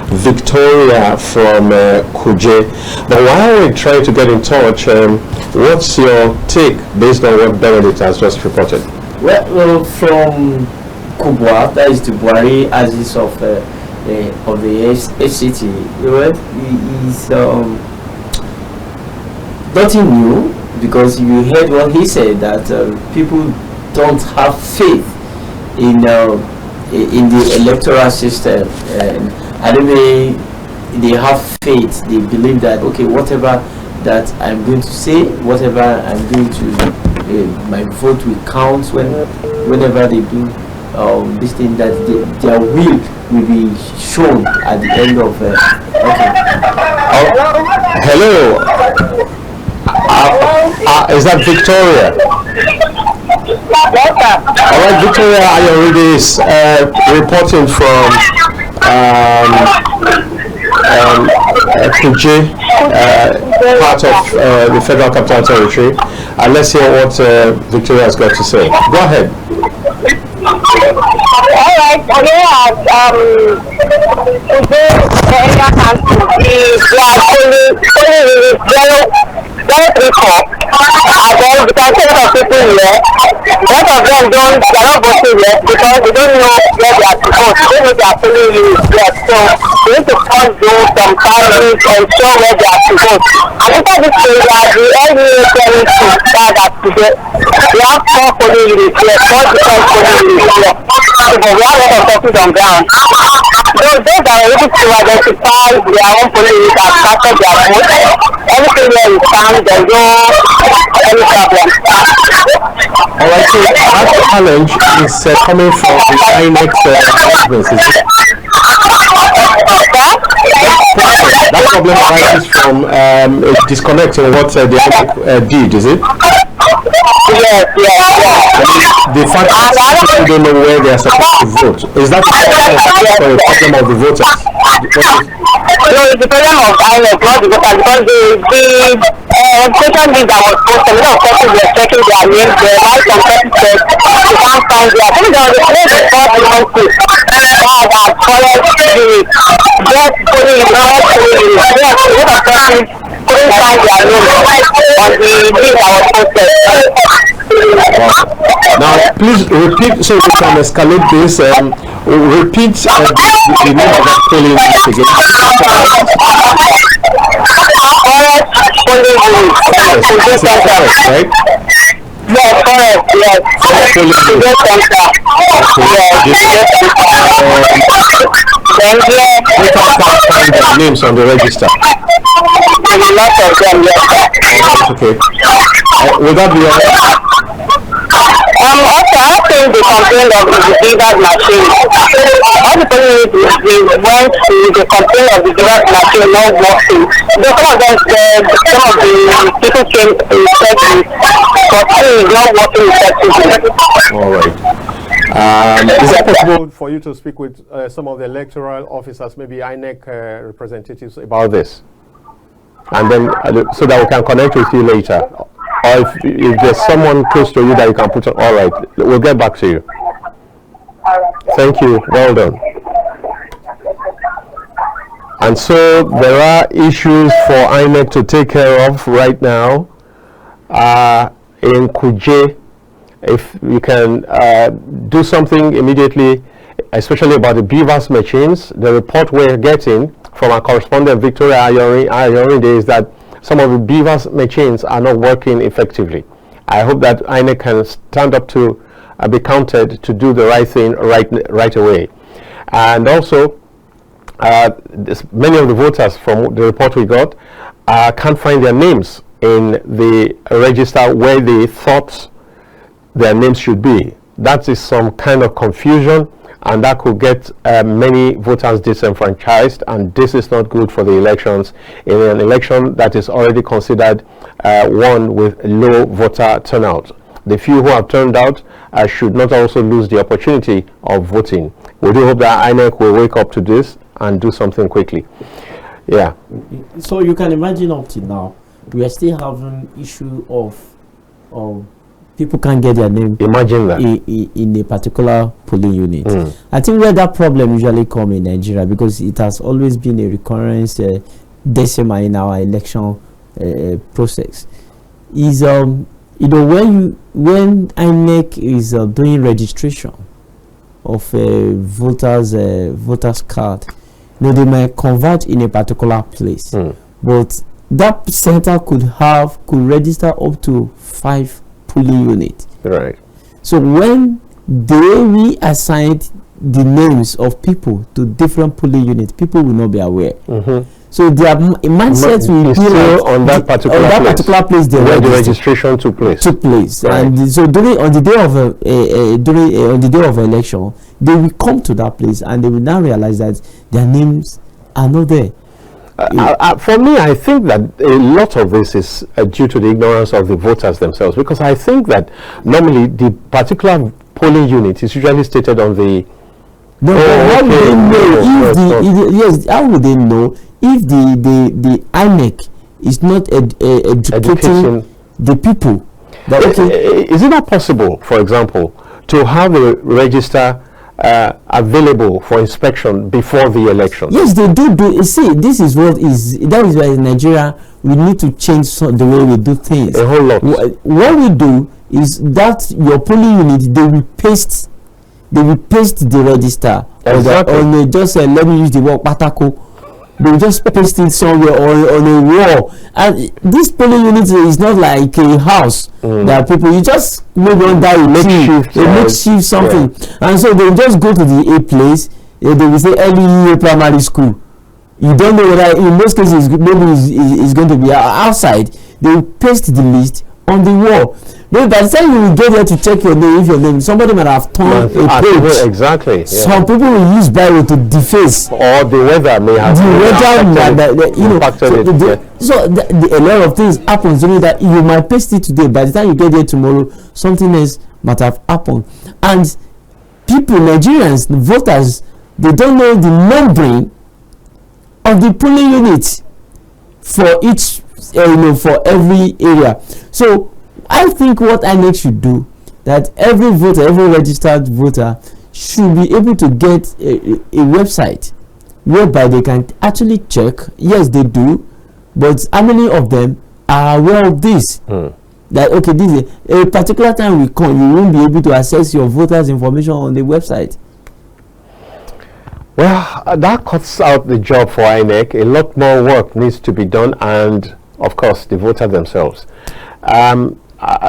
Victoria from Kuje. But while we try to get in touch, what's your take based on what Benedict has just reported? Well, from Kubwa, that is the Buhari axis of the FCT, is nothing new, because you heard what he said, that people don't have faith in the electoral system. I don't mean they have faith. They believe that, okay, whatever that I'm going to say, whatever I'm going to, my vote will count whenever they do this thing, that their will be shown at the end of. Hello. Is that Victoria? Alright, Victoria Ayoridis reporting from Kuje, part of the Federal Capital Territory. Let's hear what Victoria has got to say. Go ahead. Alright, very people, and then you can see a lot of people here. A lot of them they're not voting yet because they don't know where they are to vote. They don't know they are polling units yet. So they need to first do some filings and show where they are to vote. And after this thing, the LUA telling to start that today. We have 4 polling units here, 4 different polling units here. So, but we have a lot of officers on ground. Those that are able to identify their own polling units have started their vote. Everything here is found, there's no any problem. Alright, so that challenge is coming from the INEC residents, is it? That problem arises from a disconnect in what the INEC did, is it? Yes. The fact that people don't know where they are supposed to vote, is that a problem of the voters? No, it's the problem of INEC, not the voters, because the social media that was posted, a lot of people were checking their names, they write some text, you can't find their. I think there was a place before the monthly that had followed the yes, polling unit, yes, a lot of persons couldn't find their name on the list that was posted. Now, please repeat so we can escalate this. Repeat the name of that polling unit again. Forest polling unit. Forest, right? Yes, correct. Yes. Polling unit. Then here, We can't find their names on the register. there's a lot of them. Yes. Okay. Will that be all? Also, I think they complained of the delivered machine. All the polling units went to the complaint of the delivered machine not working. Though some of the people came effectively, but still it's not working effectively. All right. Is it possible for you to speak with some of the electoral officers, maybe INEC representatives, about this? And then, so that we can connect with you later. Or if there's someone close to you that you can put on, all right, we'll get back to you. Thank you. Well done. And so there are issues for INEC to take care of right now in Kuje. If you can do something immediately, especially about the BVAS machines. The report we're getting from our correspondent Victoria Ayorinde is that some of the BVAS machines are not working effectively. I hope that INEC can stand up to be counted to do the right thing right away. And also, many of the voters from the report we got can't find their names in the register where they thought their names should be. That is some kind of confusion, and that could get many voters disenfranchised, and this is not good for the elections, in an election that is already considered one with low voter turnout. The few who have turned out should not also lose the opportunity of voting. We do hope that INEC will wake up to this and do something quickly. Yeah. So you can imagine up to now, we are still having issue of people can't get their name. Imagine that in a particular polling unit. I think where that problem usually come in Nigeria, because it has always been a recurrence decimal in our election process, is you know, when INEC is doing registration of voters card, you know, they might convert in a particular place, but that center could register up to 5 polling units. Right. So when they reassign the names of people to different polling units, people will not be aware. So their mindset will be like on that particular place where the registration took place. Right. And so on the day of election, they will come to that place and they will now realize that their names are not there. For me, I think that a lot of this is due to the ignorance of the voters themselves, because I think that normally the particular polling unit is usually stated on the. No, how would they know how would they know if the INEC is not educating the people? Is it not possible, for example, to have a register available for inspection before the election? Yes, they do. See, that is why in Nigeria we need to change the way we do things. A whole lot. What we do is that your polling unit, they will paste the register. Exactly. On just let me use the word patako. They will just paste it somewhere on a wall. And this polling unit is not like a house that people, you just maybe under a makeshift something. Yeah. And so they will just go to the place, they will say LEA primary school. You don't know whether in most cases maybe it's going to be outside. They will paste the list on the wall. Maybe by the time you will get there to check your name, if your name, somebody might have turned a page. Exactly. Yeah. Some people will use Bible to deface. Or the weather may have impacted it. So a lot of things happen during that. You might paste it today. By the time you get there tomorrow, something else might have happened. And people, Nigerians, the voters, they don't know the numbering of the polling units for each, for every area. So I think what INEC should do, that every voter, every registered voter should be able to get a website whereby they can actually check. Yes, they do, but how many of them are aware of this? That okay, this is a particular time will come, you won't be able to access your voters' information on the website. Well, that cuts out the job for INEC. A lot more work needs to be done, and of course, the voters themselves.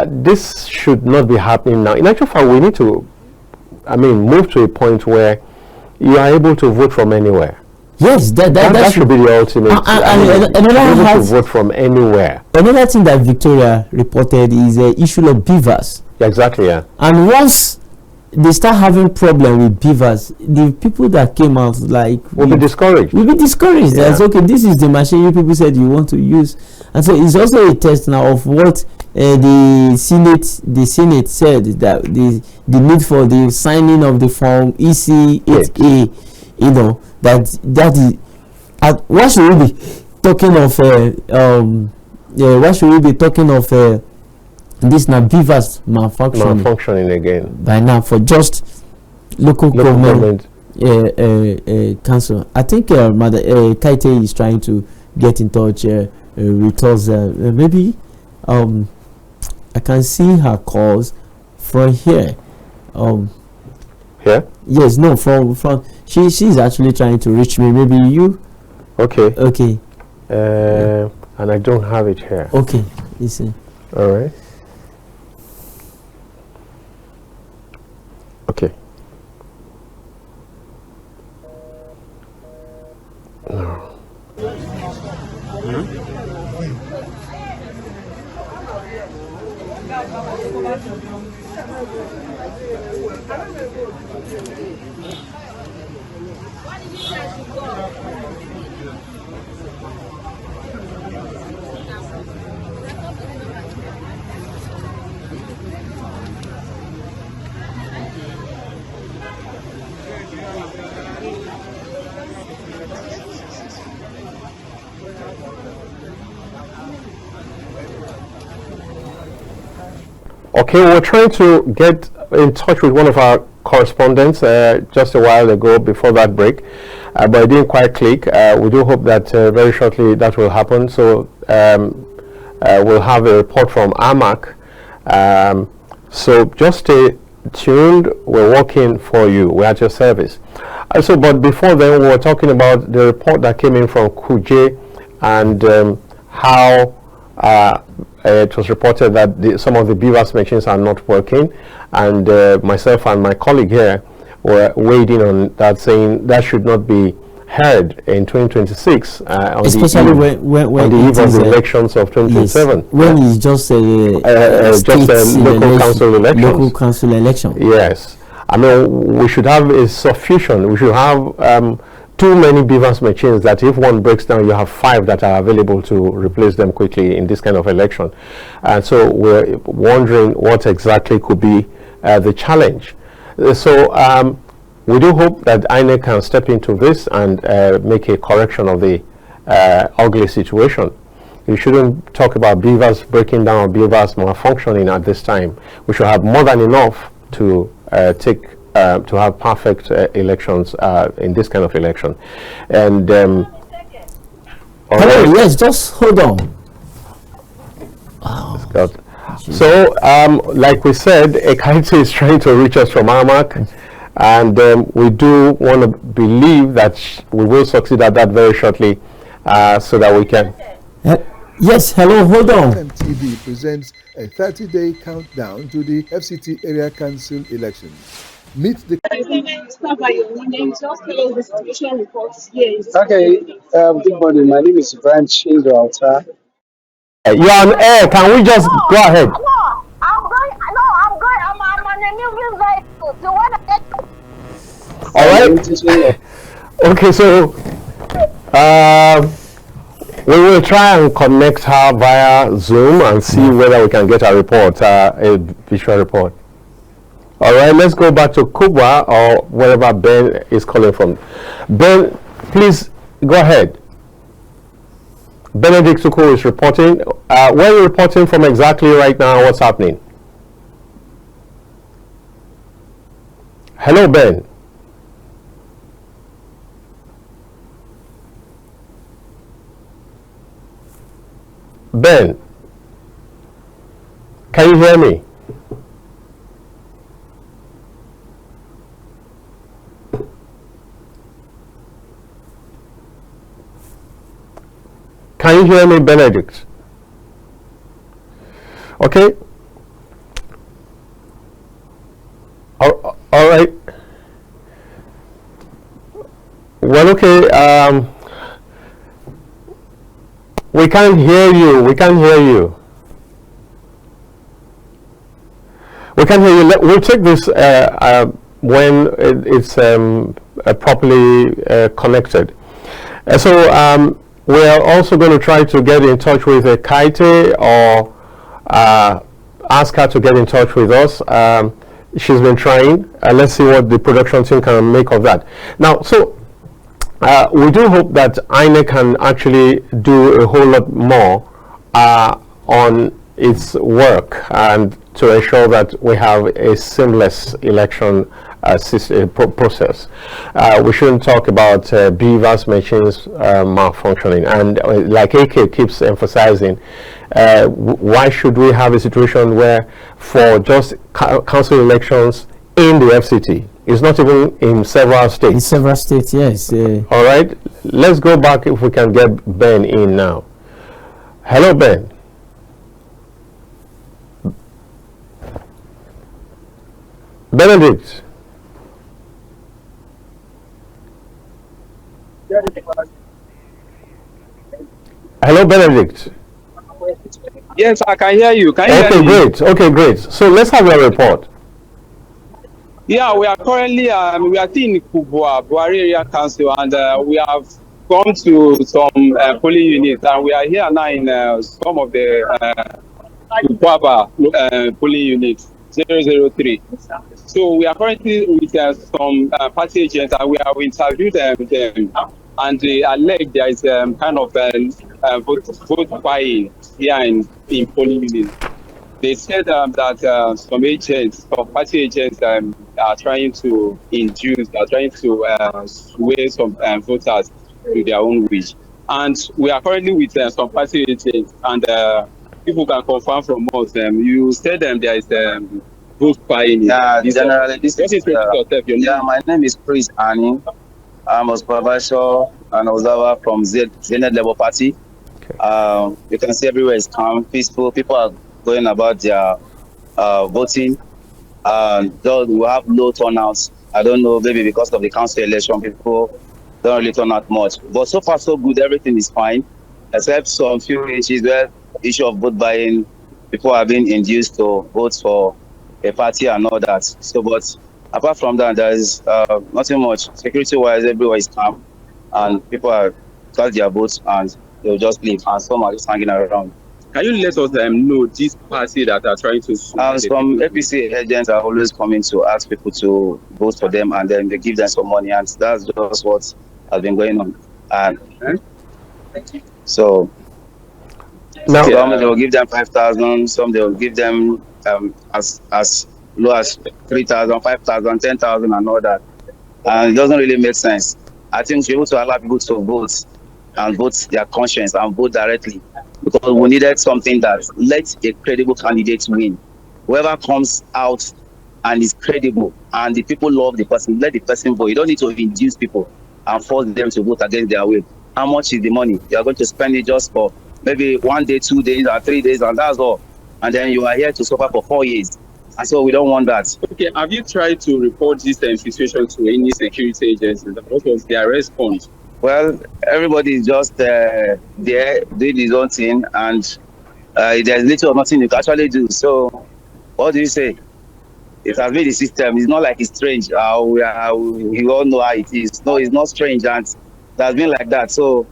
This should not be happening now. In actual fact, we need to, move to a point where you are able to vote from anywhere. Yes, that should be the ultimate. Another to vote from anywhere. Another thing that Victoria reported is the issue of beavers. Yeah, exactly. Yeah. And once they start having problem with beavers, the people that came out will be discouraged. Will be discouraged. Yeah. That's okay. This is the machine you people said you want to use, and so it's also a test now of what the Senate said, that the need for the signing of the form EC8A. You know that is. What should we be talking of? What should we be talking of? This now beavers malfunctioning again by now for just local government council. I think Mother Kaite is trying to get in touch with us. Maybe I can see her calls from here. Here? Yes, no, from she's actually trying to reach me. Maybe you. Okay. Okay. And I don't have it here. Okay. Listen. All right. Okay. No. Okay, we're trying to get in touch with one of our correspondents just a while ago before that break, but it didn't quite click. We do hope that very shortly that will happen. So we'll have a report from AMAC. So just stay tuned. We're working for you. We're at your service. But before then, we were talking about the report that came in from Kuje and how it was reported that some of the beavers machines are not working, and myself and my colleague here were weighed in on that, saying that should not be heard in 2026, especially when on the eve of the elections of 2027. Yes, when it's just a local council elections. Local council election. Yes, we should have a sufficient. We should have too many beavers machines that if one breaks down, you have 5 that are available to replace them quickly in this kind of election. And so we're wondering what exactly could be the challenge. So we do hope that INEC can step into this and make a correction of the ugly situation. You shouldn't talk about beavers breaking down or beavers malfunctioning at this time. We should have more than enough to to have perfect elections in this kind of election. And hello, yes, just hold on. Oh. So, like we said, Ekaite is trying to reach us from AMAC, and we do want to believe that we will succeed at that very shortly, so that we can. Yes, hello, hold on. TV presents a 30-day countdown to the FCT Area Council elections. Meet the. Okay, good morning. My name is Brian Chindo Alta. You're on air. Can we just go ahead? No, I'm going. I'm on a new vehicle. So what? All right. Okay, so we will try and connect her via Zoom and see whether we can get a report, a visual report. All right, let's go back to Kubwa or wherever Ben is calling from. Ben, please go ahead. Benedict Suku is reporting. Where are you reporting from exactly right now? What's happening? Hello, Ben. Ben, can you hear me? Can you hear me, Benedict? Okay. All right. Well, okay. We can't hear you. We can't hear you. We can't hear you. We'll take this when it's properly connected. So we are also going to try to get in touch with Kaite, or ask her to get in touch with us. She's been trying. Let's see what the production team can make of that. Now, so we do hope that INEC can actually do a whole lot more on its work and to ensure that we have a seamless election process. We shouldn't talk about BVAS machines malfunctioning, and like AK keeps emphasizing, why should we have a situation where for just council elections in the FCT, it's not even in several states. In several states, yes. All right, let's go back if we can get Ben in now. Hello, Ben. Benedict. Hello, Benedict. Yes, I can hear you. Can you Okay, hear me? great. Okay, great. So let's have your report. Yeah, we are currently we are still in Kubwa, Buhari Area Council, and we have come to some polling units, and we are here now in some of the Kubwa polling units, 003. So we are currently with some party agents, and we have interviewed them, and they allege there is kind of vote buying here in polling units. They said that some agents, some party agents, are trying to induce, are trying to sway some voters to their own wish. And we are currently with some party agents, and people can confirm from us. You said there is vote buying. Yeah, generally, this is yourself, your yeah. My name is Chris Annie. I'm a supervisor and observer from Zenith Labour Party. You can see everywhere is calm, peaceful. People are going about their voting. Though we have low turnouts. I don't know, maybe because of the council election, people don't really turn out much. But so far, so good. Everything is fine, except some few issues where issue of vote buying. People are being induced to vote for a party and all that. So, but apart from that, there is nothing much. Security-wise, everywhere is calm, and people are cast their votes and they'll just leave. And some are just hanging around. Can you let us know this party that are trying to? Some APC agents are always coming to ask people to vote for them, and then they give them some money, and that's just what has been going on. And so, now, some they will give them 5,000, some they will give them as low as 3,000, 5,000, 10,000, and all that. And it doesn't really make sense. I think we should be able to allow people to vote and vote their conscience and vote directly, because we needed something that lets a credible candidate win. Whoever comes out and is credible and the people love the person, let the person vote. You don't need to induce people and force them to vote against their will. How much is the money? You are going to spend it just for maybe 1 day, 2 days, or 3 days, and that's all. And then you are here to suffer for 4 years. And so we don't want that. Okay, have you tried to report this situation to any security agencies? What was their response? Well, everybody is just there doing his own thing, and there's little or nothing you can actually do. So, what do you say? It has been the system. It's not like it's strange. We all know how it is. No, it's not strange, and it has been like that. So,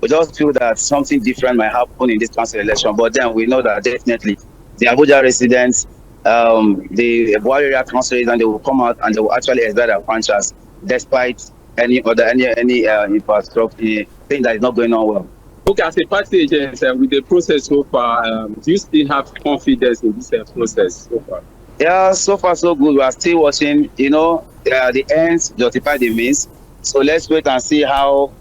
we just feel that something different might happen in this council election. But then we know that definitely the Abuja residents, the Buhari area councillors, and they will come out and they will actually exert their franchise despite any infrastructure thing that is not going on well. Okay, as a party agent, with the process so far, do you still have confidence in this process so far? Yeah, so far so good. We are still watching. You know, the ends justify the means. So let's wait and see how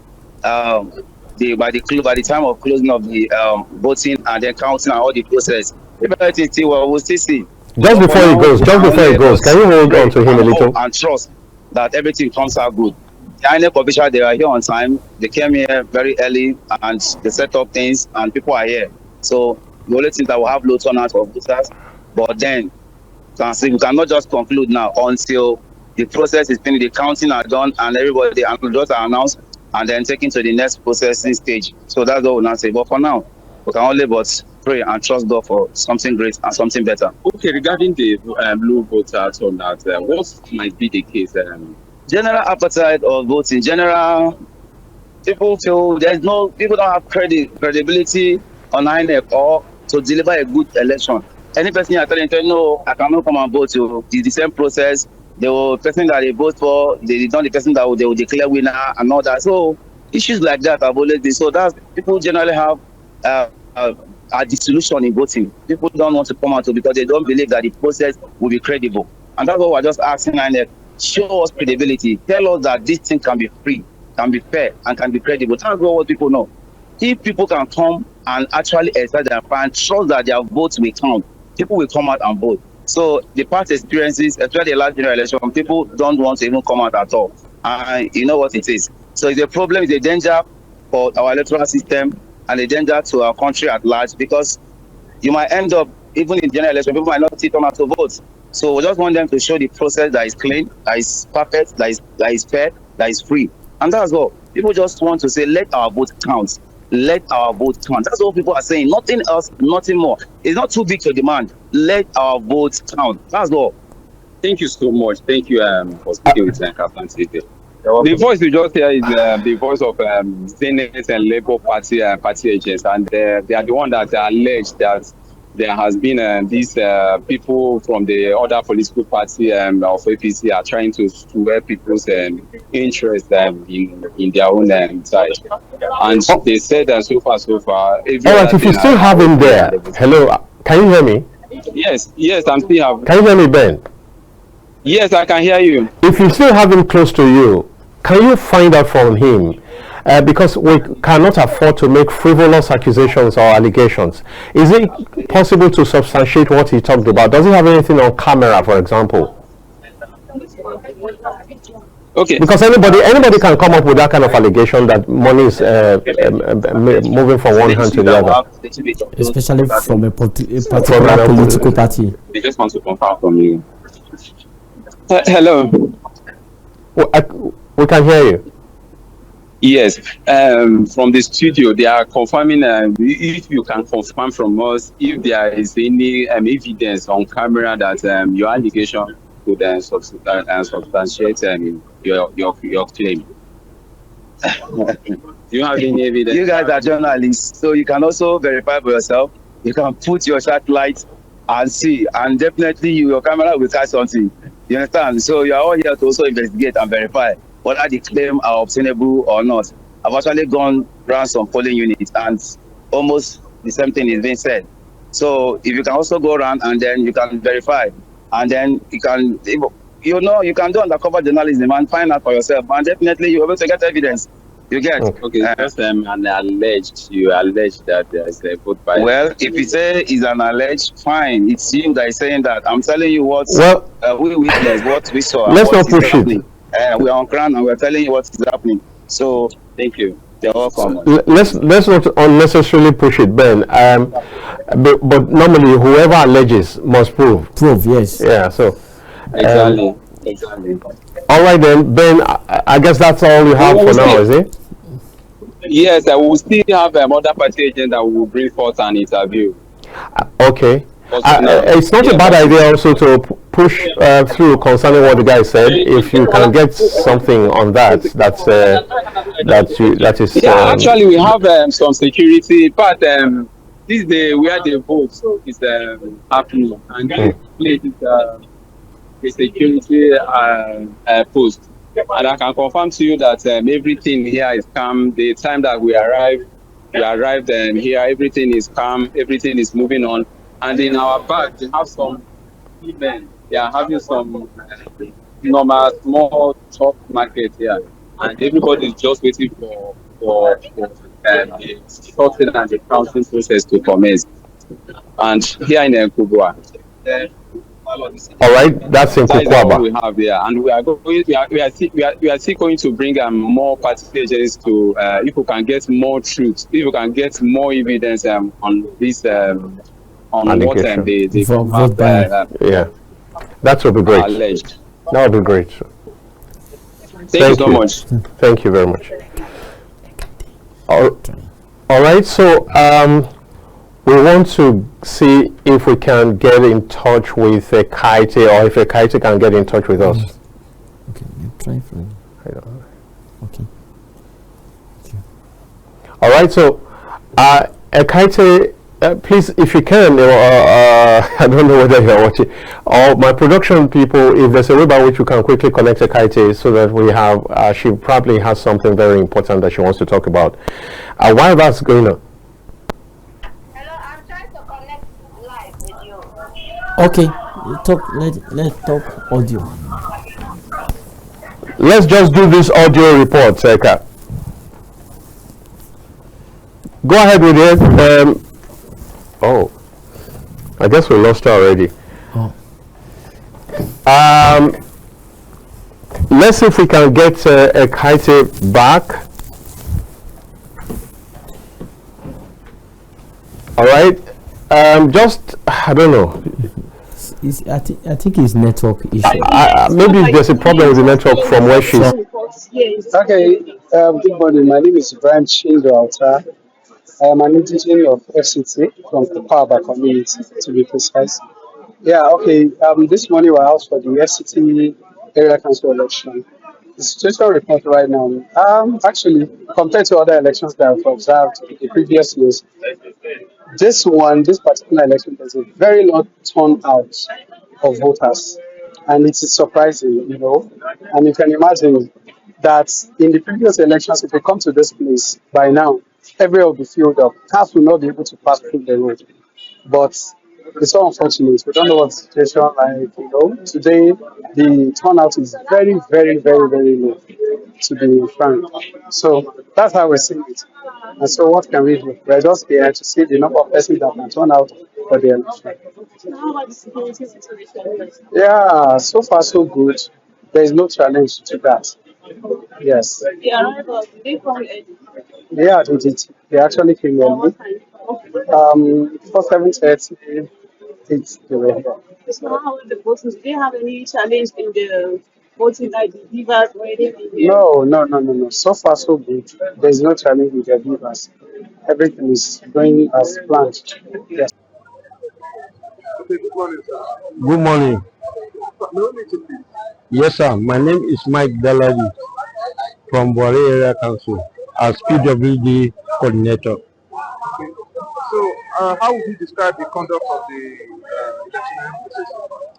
by the time of closing of the voting and then counting and all the process, if everything still well, we'll still see. Just But for before he now, goes, we just can before he only goes, but can you hold pray on to him a and little? hope and trust that everything comes out good. The INEC officials, they are here on time. They came here very early and they set up things and people are here. So the only thing that will have low turnout of voters, but then we cannot just conclude now until the process is finished, the counting are done, and everybody and results are announced, and then taken to the next processing stage. So that's what we'll now say. But for now, we can only but pray and trust God for something great and something better. Okay, regarding the low voter turnout, what might be the case? General appetite of voting, general people feel people don't have credibility on INEC or to deliver a good election. Any person you are telling, no, I cannot come and vote. It's the same process. The person that they vote for, they not the person that they will declare winner and all that. So issues like that have always been. So that's people generally have uh, uh, a dissolution in voting. People don't want to come out because they don't believe that the process will be credible. And that's what we're just asking INEC. Show us credibility. Tell us that this thing can be free, can be fair, and can be credible. That's what people know. If people can come and actually exert their and trust that their votes will count, people will come out and vote. So the past experiences, especially the last general election, people don't want to even come out at all. And you know what it is. So it's a problem, it's a danger for our electoral system and a danger to our country at large, because you might end up, even in general election, people might not sit on out to vote. So we just want them to show the process that is clean, that is perfect, that is fair, that is free. And that's all. People just want to say, let our vote count. Let our vote count. That's what people are saying. Nothing else, nothing more. It's not too big to demand. Let our vote count. That's all. Thank you so much. Thank you for speaking with Captain TV. The voice you just hear is the voice of Senate and Labour Party party agents, and they are the one that allege that there has been these people from the other political party of APC are trying to swear people's interest in their own side. And they said that so far. All right, if you still have him there, hello, can you hear me? Yes, I'm still having. Can you hear me, Ben? Yes, I can hear you. If you still have him close to you, can you find out from him? Because we cannot afford to make frivolous accusations or allegations. Is it possible to substantiate what he talked about? Does he have anything on camera, for example? Okay. Because anybody can come up with that kind of allegation that money is moving from one hand to the other. Especially from a particular political party. They just want to confirm from you. Hello. We can hear you. Yes, from the studio, they are confirming if you can confirm from us if there is any evidence on camera that your allegation could substantiate your claim. Do you have any evidence? You guys are journalists, so you can also verify for yourself. You can put your satellite and see, and definitely your camera will catch something. You understand? So you are all here to also investigate and verify whether the claim are obtainable or not. I've actually gone around some polling units and almost the same thing is being said. So if you can also go around and then you can verify, and then you can, you can do undercover journalism and find out for yourself, and definitely you're able to get evidence. You get okay. Just you allege that there is a vote by. Well, if you say it's an alleged, fine. It's you that is saying that. I'm telling you what we witnessed, what we saw. Let's not push it. We are on ground and we're telling you what is happening. So thank you. You're welcome. Let's not unnecessarily push it, Ben. But normally whoever alleges must prove. Yes. Yeah. So. Exactly. All right then, Ben. I guess that's all you have for now, is it? Yes, I will still have other party agent that will bring forth an interview. Okay. It's not a bad idea also to push through concerning what the guy said. If you can get something on that, that is. Yeah, actually, we have some security, but this is where the vote is happening, and this place is a security post. And I can confirm to you that everything here is calm. The time that we arrived here, everything is calm, everything is moving on. And in our back, they have some women. They are having some normal small shop market here, and everybody is just waiting for the sorting and the counting process to commence. And here in Kubwa, All right, that's in that is all we Kukwaba. have here, and we are going. We are still going to bring more party agents to. If we can get more truth, if we can get more evidence on this on what Allegation. they Vote buying. Yeah, that would be great. alleged. That would be great. Thank you so much. Thank you very much. All right, so we want to see if we can get in touch with a Kite, or if a Kite can get in touch with us. Okay, you try for. I don't know. Okay. All right, so a Kite, please, if you can, I don't know whether you're watching, or my production people, if there's a way by which we can quickly connect a Kite so that we have, she probably has something very important that she wants to talk about. While that's going on. Hello, I'm trying to connect live with you. Okay, let's talk audio. Let's just do this audio report, Seka. Go ahead with it. Oh, I guess we lost her already. Oh. Let's see if we can get a Kite back. All right. Just, I don't know. I think it's network issue. Maybe there's a problem with the network from where she's. Okay, good morning. My name is Brian Chindo Alta. I am an indigenous of FCT from the Power community, to be precise. Yeah, okay. This morning we're out for the FCT area council election. The situation report right now, actually, compared to other elections that I've observed in the previous years, this particular election, there's a very low turnout of voters, and it is surprising. And you can imagine that in the previous elections, if you come to this place by now, everywhere will be filled up. Cars will not be able to pass through the road. But it's so unfortunate. We don't know what the situation like. Today the turnout is very, very, very, very low, to be frank. So that's how we're seeing it. And so what can we do? We're just here to see the number of persons that can turn out for the election. How about the security situation? Yeah, so far so good. There is no challenge to that. Yes. The arrival, did they come early? Yeah, they did. They actually came early. Before 7:30, they were here. So how are the voting? Do they have any challenge in the voting, like the divas or anything? No. So far so good. There is no challenge with the viewers. Everything is going as planned. Yes. Okay, good morning, sir. Good morning. No need to please. Yes, sir. My name is Mike Daladi from Bore Area Council as PWD coordinator. Okay. So, how would you describe the conduct of the election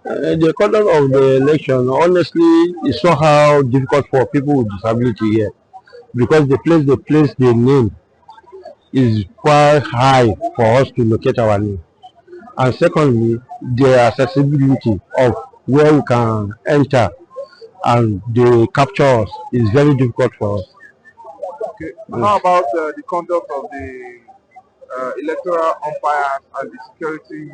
process? The conduct of the election, honestly, is somehow difficult for people with disability here because the place they place their name is quite high for us to locate our name. And secondly, the accessibility of where we can enter and they capture us is very difficult for us. Okay. How about the conduct of the electoral umpires and the security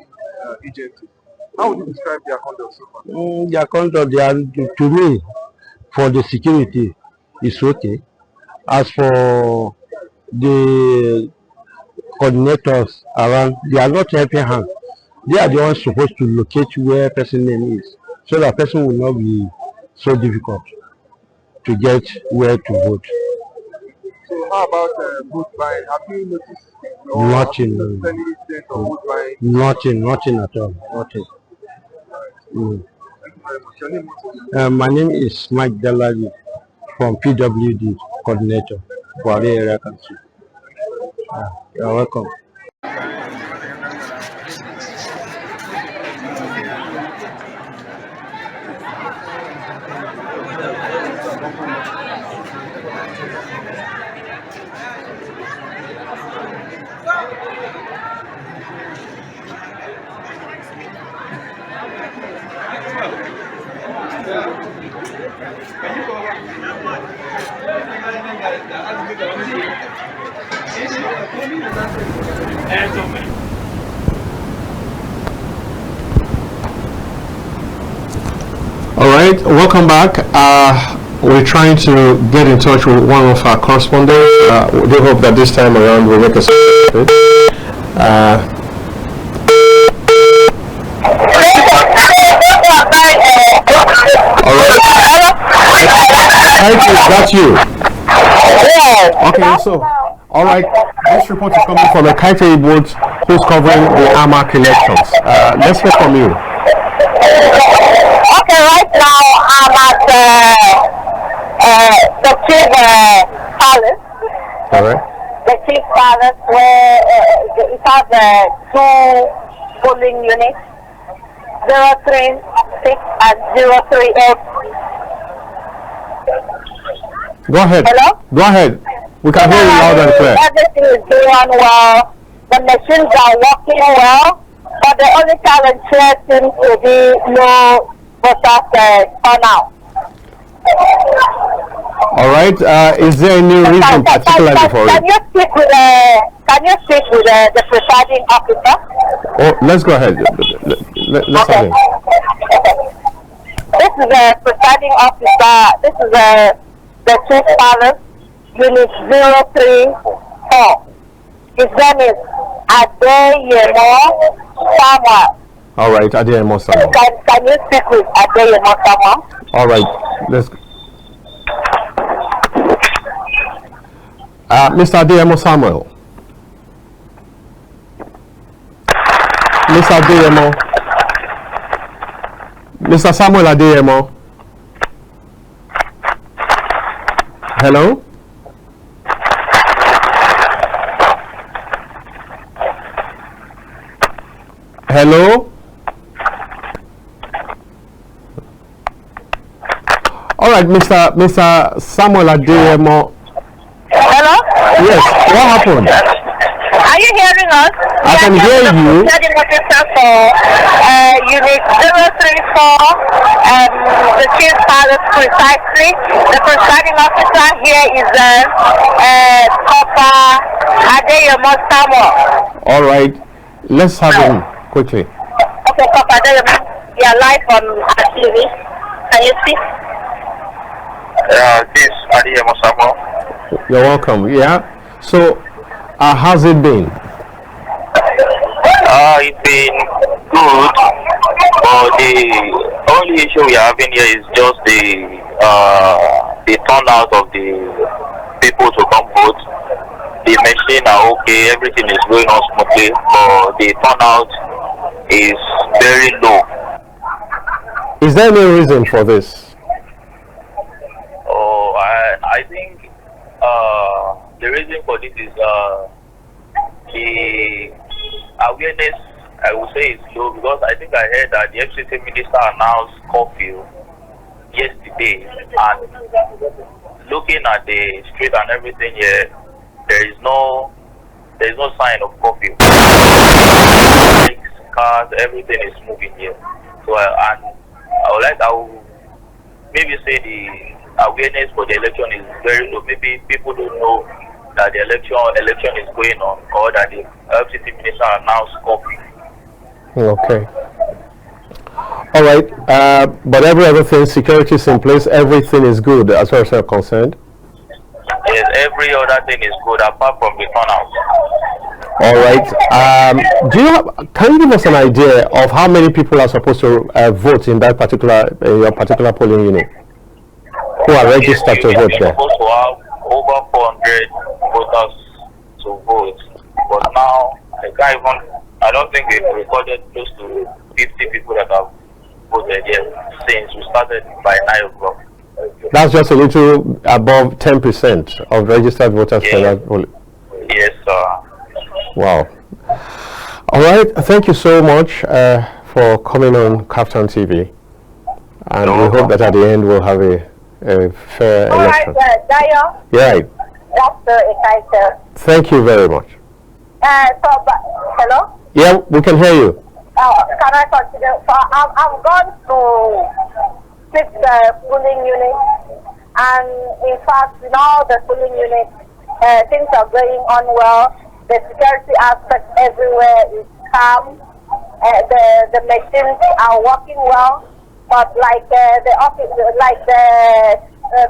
agencies? How would you describe their conduct so far? Their conduct, to me, for the security, is okay. As for the coordinators around, they are not helping hand. They are the ones supposed to locate where person name is, so that person will not be so difficult to get where to vote. So how about vote buying? Have you noticed Nothing. any incident of vote buying? Nothing at all. Nothing. Thank you very much. Your name was? My name is Mike Daladi from PWD coordinator for the area council. You're welcome. Can you All right, welcome back. We're trying to get in touch with one of our correspondents. We do hope that this time around we'll make a success. All right. That's you. Okay, so, all right. This report is coming from a Kaite board who's covering the AMAC elections. Let's hear from you. Okay, right now I'm at the Chief Palace. All right. The Chief Palace, where it has two polling units, 036 and 038. Go ahead. Hello? Go ahead. We can hear you loud and clear. Everything is going well. The machines are working well. But the only challenge here seems to be low voters turnout. All right. Is there any reason particularly for it? Can you speak with the presiding officer? Oh, let's go ahead. Let's have him. Okay. This is the presiding officer. This is the Chief Palace, Unit 034. His name is Adeyemo Samuel. All right, Adeyemo Samuel. Can you speak with Adeyemo Samuel? All right, let's. Mr. Adeyemo Samuel. Mr. Adeyemo. Mr. Samuel Adeyemo. Hello? Hello? All right, Mr. Samuel Adeyemo. Hello? Yes, what happened? Are you hearing us? I can hear you. Unit 034, the Chief Palace precisely. The presiding officer here is Papa Adeyemo Samuel. All right, let's have him quickly. Okay, Papa Adeyemo, you are live on TV. Can you speak? This Adeyemo Samuel. You're welcome. Yeah. So, how's it been? It's been good, but the only issue we are having here is just the turnout of the people to come vote. The machine are okay, everything is going on smoothly, but the turnout is very low. Is there any reason for this? Oh, I think the reason for this is the awareness, I would say, is low, because I think I heard that the FCT minister announced curfew yesterday, and looking at the street and everything here, there is no sign of curfew. Cars, everything is moving here. So I will maybe say the awareness for the election is very low. Maybe people don't know that the election is going on, or that the FCT minister announced curfew. Okay. All right. But every other thing, security is in place. Everything is good as far as I'm concerned. Yes, every other thing is good apart from the turnout. All right. Can you give us an idea of how many people are supposed to vote in that particular polling unit? Who are registered to vote there? We're supposed to have over 400 voters to vote, but now I don't think we've recorded close to 50 people that have voted here since we started by 9 o'clock. That's just a little above 10% of registered voters for that vote. Yes, sir. Wow. All right. Thank you so much for coming on Kaftan TV, and we hope that at the end we'll have a fair election. All right, Dayo. Yeah. Right. That's exciting. Thank you very much. Hello? Yeah, we can hear you. Can I continue? So I've gone to 6 polling units, and in fact, in all the polling units, things are going on well. The security aspect everywhere is calm. The machines are working well, but like the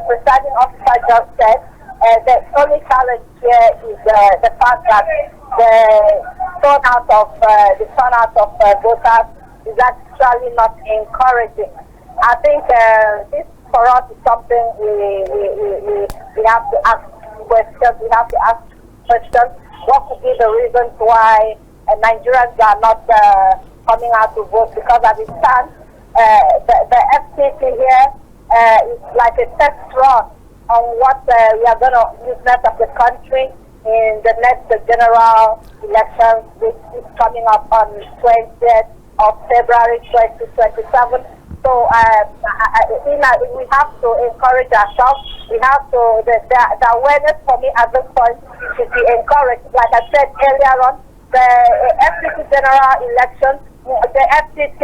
presiding officer just said, the only challenge here is the fact that the turnout of voters is actually not encouraging. I think this for us is something we have to ask questions. We have to ask questions. What could be the reasons why Nigerians are not coming out to vote? Because as it stands, the FCC here is like a test run on what we are going to witness of the country in the next general elections, which is coming up on 20th of February 2027. So we have to encourage ourselves. We have to, the awareness for me at this point should be encouraged. Like I said earlier on, the FCC general election, the FCC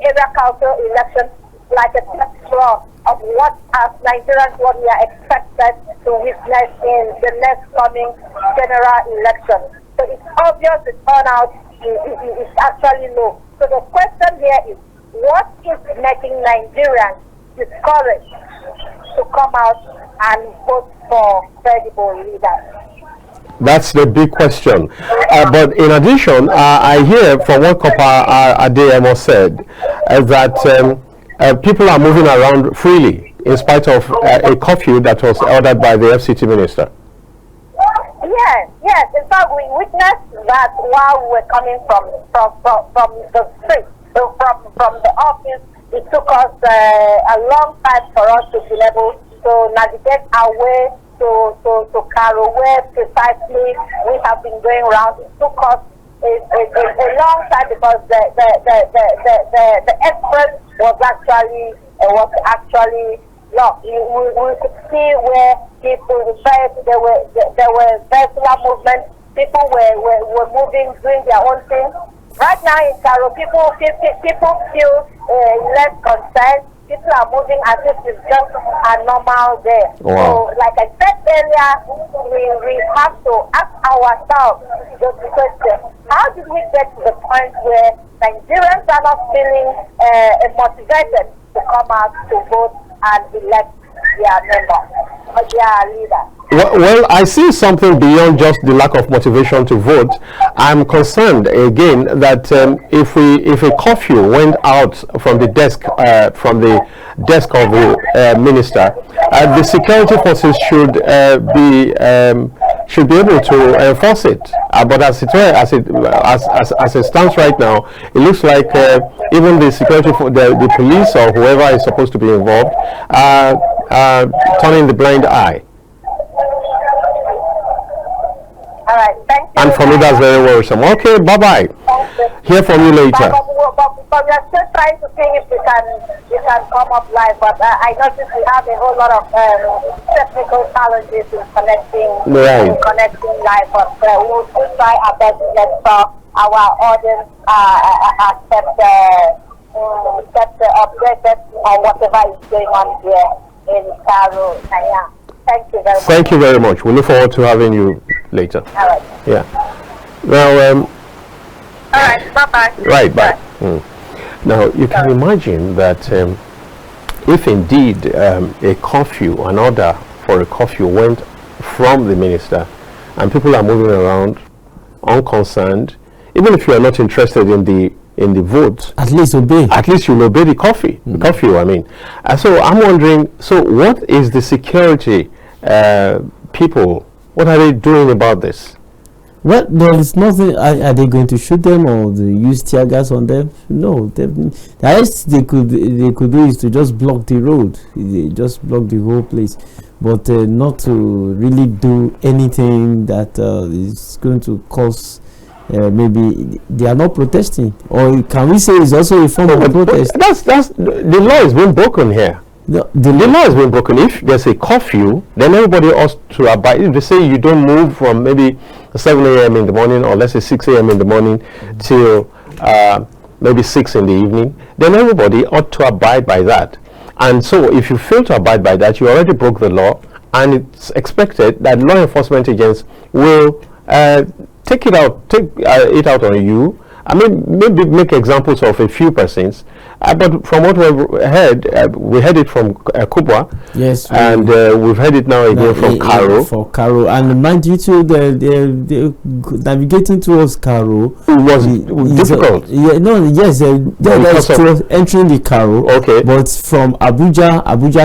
area council election, like a test run of what as Nigerians what we are expected to witness in the next coming general election. So it's obvious the turnout is actually low. So the question here is, what is making Nigerians discouraged to come out and vote for credible leaders? That's the big question. But in addition, I hear from what Kopa Adeyemo said that people are moving around freely in spite of a curfew that was ordered by the FCT minister. Yes. In fact, we witnessed that while we were coming from the street, from the office. It took us a long time for us to be able to navigate our way to Caro, where precisely we have been going around. It took us a long time because the express was actually locked. We could see where people, there were vehicular movement. People were moving, doing their own thing. Right now in Caro, people feel less concerned. People are moving as if it's just a normal day. Wow. So, like I said earlier, we have to ask ourselves the question: how did we get to the point where Nigerians are not feeling motivated to come out to vote and elect their member or their leader? Well, I see something beyond just the lack of motivation to vote. I'm concerned again that if a curfew went out from the desk of the minister, the security forces should be able to enforce it. But as it stands right now, it looks like even the security the police or whoever is supposed to be involved turning the blind eye. All right, thank you. And for me, that's very worrisome. Okay, bye-bye. Hear from you later. But we are still trying to see if we can come up live. But I noticed we have a whole lot of technical challenges in connecting live. But we will still try our best to let our audience get updated on whatever is going on here in Caro, Kenya. Thank you very much. Thank you very much. We look forward to having you later. All right. Yeah. Now, all right. Bye-bye. Right, bye. Now, you can imagine that if indeed a curfew, an order for a curfew went from the minister and people are moving around unconcerned, even if you are not interested in the vote, at least obey. At least you'll obey the curfew, I mean. So I'm wondering, so what is the security people, what are they doing about this? Well, there is nothing. Are they going to shoot them or use tear gas on them? No. The highest they could do is to just block the road. They just block the whole place, but not to really do anything that is going to cause. Maybe they are not protesting, or can we say it's also a form of protest? That's the law is being broken here. The law is being broken. If there's a curfew, then everybody ought to abide. If they say you don't move from maybe 7 a.m. in the morning, or let's say 6 a.m. in the morning till maybe 6 in the evening, then everybody ought to abide by that. And so if you fail to abide by that, you already broke the law, and it's expected that law enforcement agents will take it out on you. I mean, maybe make examples of a few persons, but from what we've heard, we heard it from Kubwa, yes, and we've heard it now again from Karo. For Karo, and mind you, too, the navigating towards Karo was difficult. Entering the Karo. Okay, but from Abuja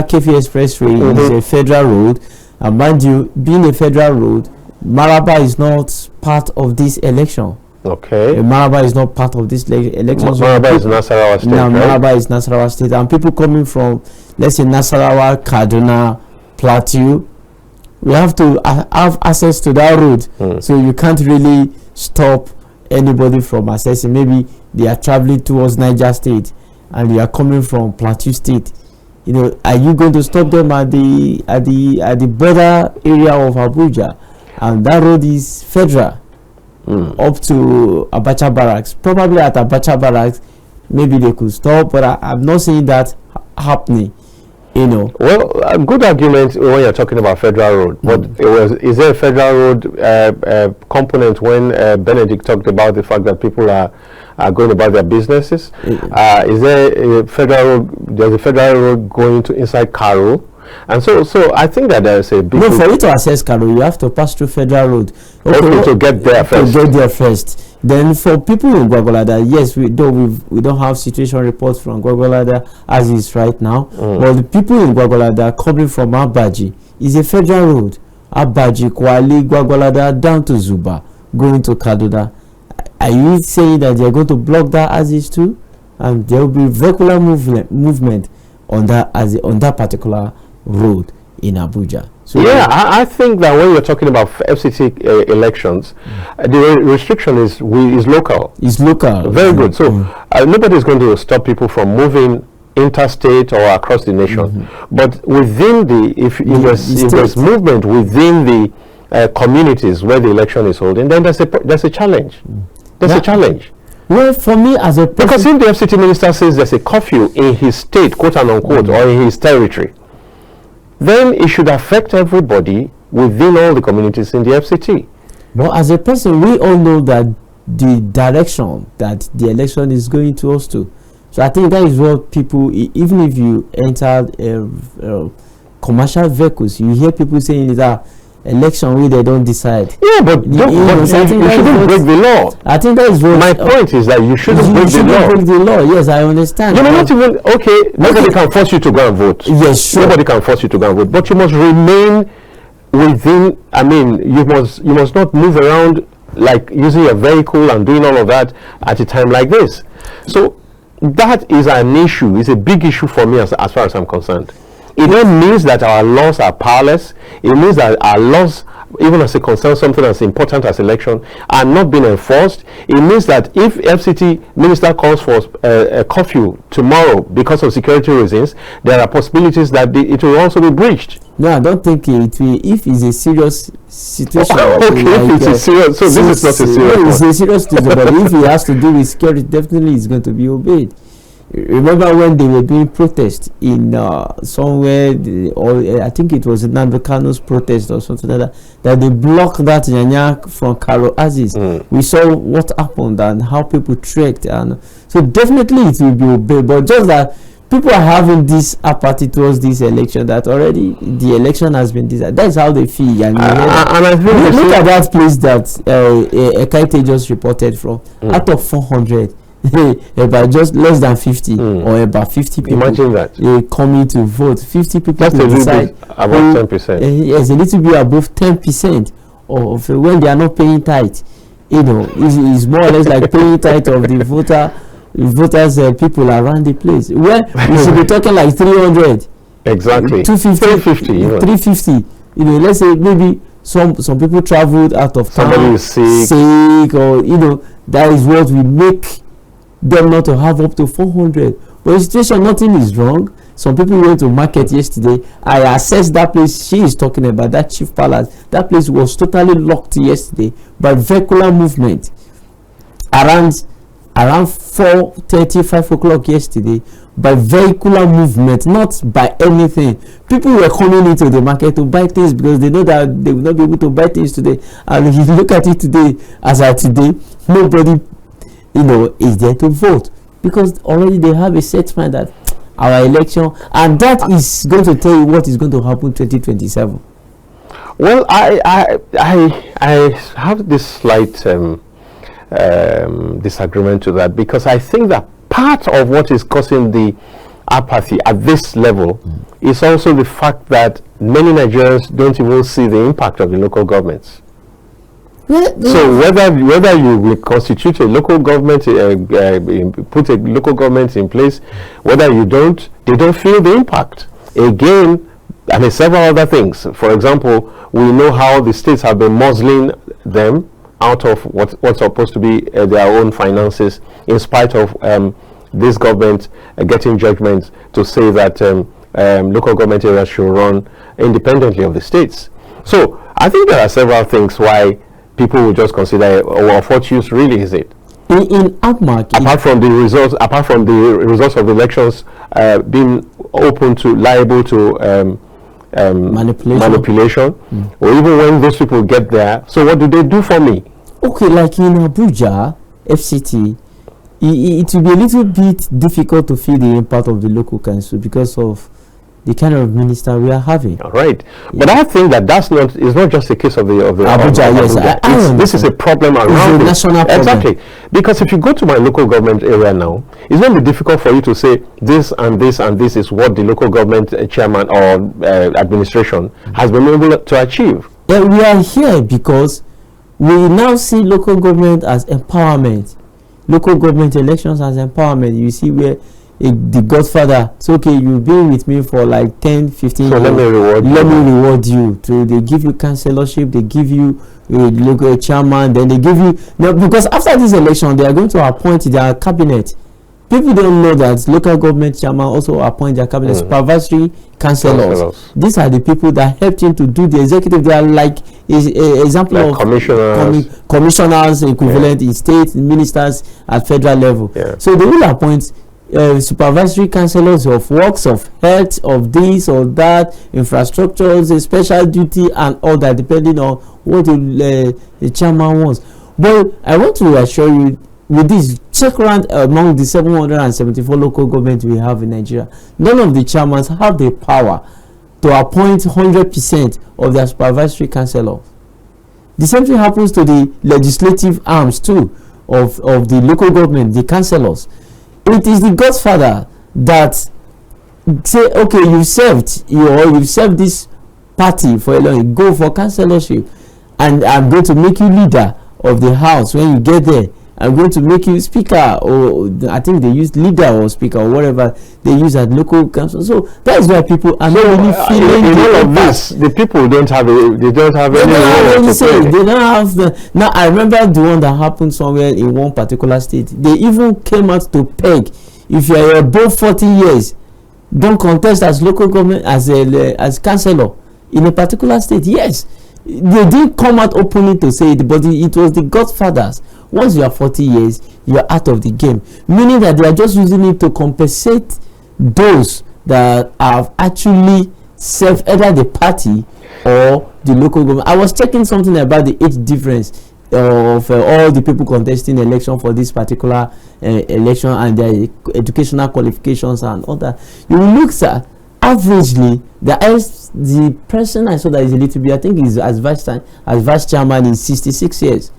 Kefi Expressway is a federal road, and mind you, being a federal road, Maraba is not part of this election. Okay. Maraba is not part of this election. Maraba is Nasarawa State. Now, right? Maraba is Nasarawa State, and people coming from, let's say, Nasarawa, Kaduna, Plateau, we have to have access to that road. So you can't really stop anybody from accessing. Maybe they are traveling towards Niger State, and they are coming from Plateau State. You know, are you going to stop them at the border area of Abuja? And that road is federal. Up to Abacha Barracks. Probably at Abacha Barracks, maybe they could stop, but I'm not seeing that happening. You know. Well, a good argument when you're talking about federal road. But is there a federal road component when Benedict talked about the fact that people are going about their businesses? Is there a federal road? There's a federal road going to inside Karo. And so I think that there is a big... No, for you to access Karo, you have to pass through federal road. Okay, to get there first. To get there first. Then for people in Gwagwalada, yes, we don't have situation reports from Gwagwalada as is right now. But the people in Gwagwalada coming from Abaji is a federal road. Abaji, Kwali, Gwagwalada, down to Zuba, going to Kaduna. Are you saying that they're going to block that as is too? And there will be vehicular movement on that particular road in Abuja. So yeah, I think that when you're talking about FCT elections, the restriction is local. It's local. Very good. So nobody is going to stop people from moving interstate or across the nation. But within if there's movement within the communities where the election is holding, then there's a challenge. There's a challenge. Well, for me as a person, because if the FCT minister says there's a curfew in his state, quote and unquote, or in his territory, then it should affect everybody within all the communities in the FCT. But as a person, we all know that the direction that the election is going towards to. So I think that is what people, even if you enter commercial vehicles, you hear people saying that election where they don't decide. Yeah, but you shouldn't break the law. I think that is what my point is, that you shouldn't break the law. Yes, I understand. You know, not even nobody can force you to go and vote. Yes, sure. Nobody can force you to go and vote, but you must remain within. I mean, you must not move around like using your vehicle and doing all of that at a time like this. So that is an issue. It's a big issue for me as far as I'm concerned. It then means that our laws are powerless. It means that our laws, even as it concerns something as important as election, are not being enforced. It means that if FCT minister calls for a curfew tomorrow because of security reasons, there are possibilities that it will also be breached. No, I don't think it will. If it's a serious situation, if it's a serious, so this is not a serious one. It's a serious situation, but if it has to do with security, definitely it's going to be obeyed. Remember when they were doing protests in somewhere, or I think it was in Nando Kano's protest or something like that they blocked that Nyanya from Karo Aziz. We saw what happened and how people trekked, and so definitely it will be obeyed. But just that people are having this apathy towards this election, that already the election has been decided. That's how they feel. And I think look at that place that Ekaite just reported from. Out of 400. About just less than 50 or about 50 people. Imagine that coming to vote. 50 people. That's to decide about 10%. Yes, a little bit above 10% of when they are not paying tithe. You know, it's more or less like paying tithe of the voters, people around the place. Well, we should be talking like 300. Exactly. 250. 350. You know, let's say maybe some people traveled out of town. Somebody is sick, or that is what we make them not to have up to 400. But the situation, nothing is wrong. Some people went to market yesterday. I assessed that place she is talking about, that Chief Palace. That place was totally locked yesterday by vehicular movement around around 4:30, 5 o'clock yesterday by vehicular movement, not by anything. People were coming into the market to buy things because they know that they will not be able to buy things today. And if you look at it today, as at today, nobody, is there to vote because already they have a set mind that our election, and that is going to tell you what is going to happen 2027. Well, I have this slight disagreement to that, because I think that part of what is causing the apathy at this level is also the fact that many Nigerians don't even see the impact of the local governments. So whether you will constitute a local government, put a local government in place, whether you don't, they don't feel the impact. Again, I mean, several other things. For example, we know how the states have been muzzling them out of what's supposed to be their own finances, in spite of this government getting judgments to say that local government areas should run independently of the states. So I think there are several things why people will just consider, of what use really is it? In APMAC, apart from the results of the elections being open to, liable to manipulation, or even when those people get there. So what do they do for me? Okay, like in Abuja, FCT, it will be a little bit difficult to feel the impact of the local council because of the kind of minister we are having. All right, but I think that is not just a case of the Abuja. Yes, this is a problem around the national problem. Exactly, because if you go to my local government area now, it's going to be difficult for you to say this and this and this is what the local government chairman or administration has been able to achieve. Yeah, we are here because we now see local government as empowerment, local government elections as empowerment. You see where the godfather, it's okay, you've been with me for like 10, 15 years, let me reward you. So they give you councillorship, they give you a local chairman, then they give you, because after this election they are going to appoint their cabinet. People don't know that local government chairman also appoint their cabinet, supervisory councillors. These are the people that helped him to do the executive. They are like example like of commissioners equivalent in state ministers at federal level. So they will appoint supervisory councillors of works, of health, of this or that, infrastructures, a special duty and all that, depending on what the chairman wants. But I want to assure you, with this, check around among the 774 local governments we have in Nigeria, none of the chairmen have the power to appoint 100% of their supervisory councillors. The same thing happens to the legislative arms too of the local government, the councillors. It is the godfather that say, okay, you've served this party for a long, go for councillorship, and I'm going to make you leader of the house. When you get there, I'm going to make you speaker, or I think they use leader or speaker or whatever they use at local council. So that is why people are not really feeling in all of this. The people don't have any role to play. They don't have the. Now I remember the one that happened somewhere in one particular state. They even came out to peg, if you are above 40 years, don't contest as local government as councillor in a particular state. Yes, they didn't come out openly to say it, but it was the godfathers. Once you are 40 years, you are out of the game, meaning that they are just using it to compensate those that have actually served either the party or the local government. I was checking something about the age difference of all the people contesting election for this particular election and their educational qualifications and all that. You will look at averagely the person I saw that is a little bit, I think is as vice chairman is 66 years.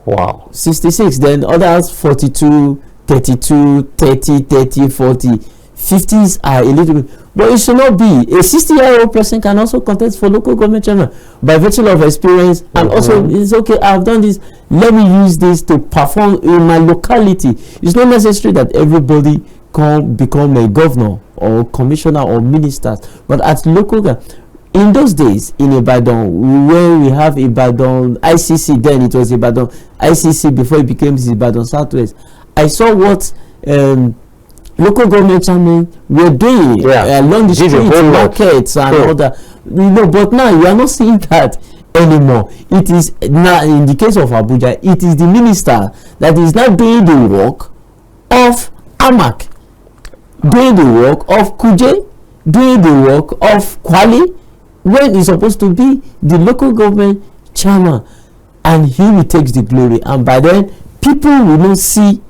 Wow. 66, then others 42, 32, 30, 40. 50s are a little bit, but it should not be. A 60-year-old person can also contest for local government chairman by virtue of experience, and also it's okay, I've done this, let me use this to perform in my locality. It's not necessary that everybody can become a governor or commissioner or ministers, but at local. In those days in Ibadan, when we have Ibadan ICC, then it was Ibadan ICC before it became Ibadan Southwest, I saw what local government chairmen were doing along the streets, markets and all that. But now you are not seeing that anymore. It is now, in the case of Abuja, it is the minister that is now doing the work of Amak, doing the work of Kuje, doing the work of Kwali, when he's supposed to be the local government chairman, and he will take the glory. And by then, people will not see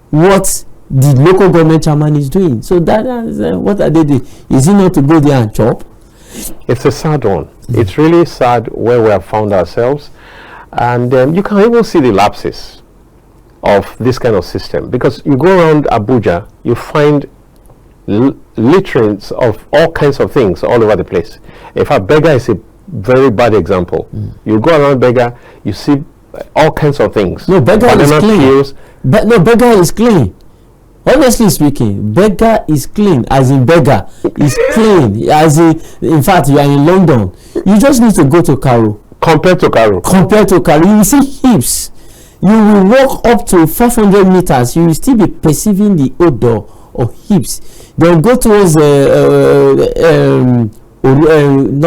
what the local government chairman is doing. So that is what are they doing? Is it not to go there and chop? It's a sad one. It's really sad where we have found ourselves, and you can even see the lapses of this kind of system, because you go around Abuja, you find litterings of all kinds of things all over the place. In fact, Beggar is a very bad example. You go around Beggar, you see all kinds of things. No, Beggar is clean. No, Beggar is clean. Honestly speaking, Beggar is clean, as in Beggar is clean, as in fact, you are in London. You just need to go to Cairo. Compared to Cairo, you will see heaps. You will walk up to 500 meters, you will still be perceiving the odor of heaps. Then go towards not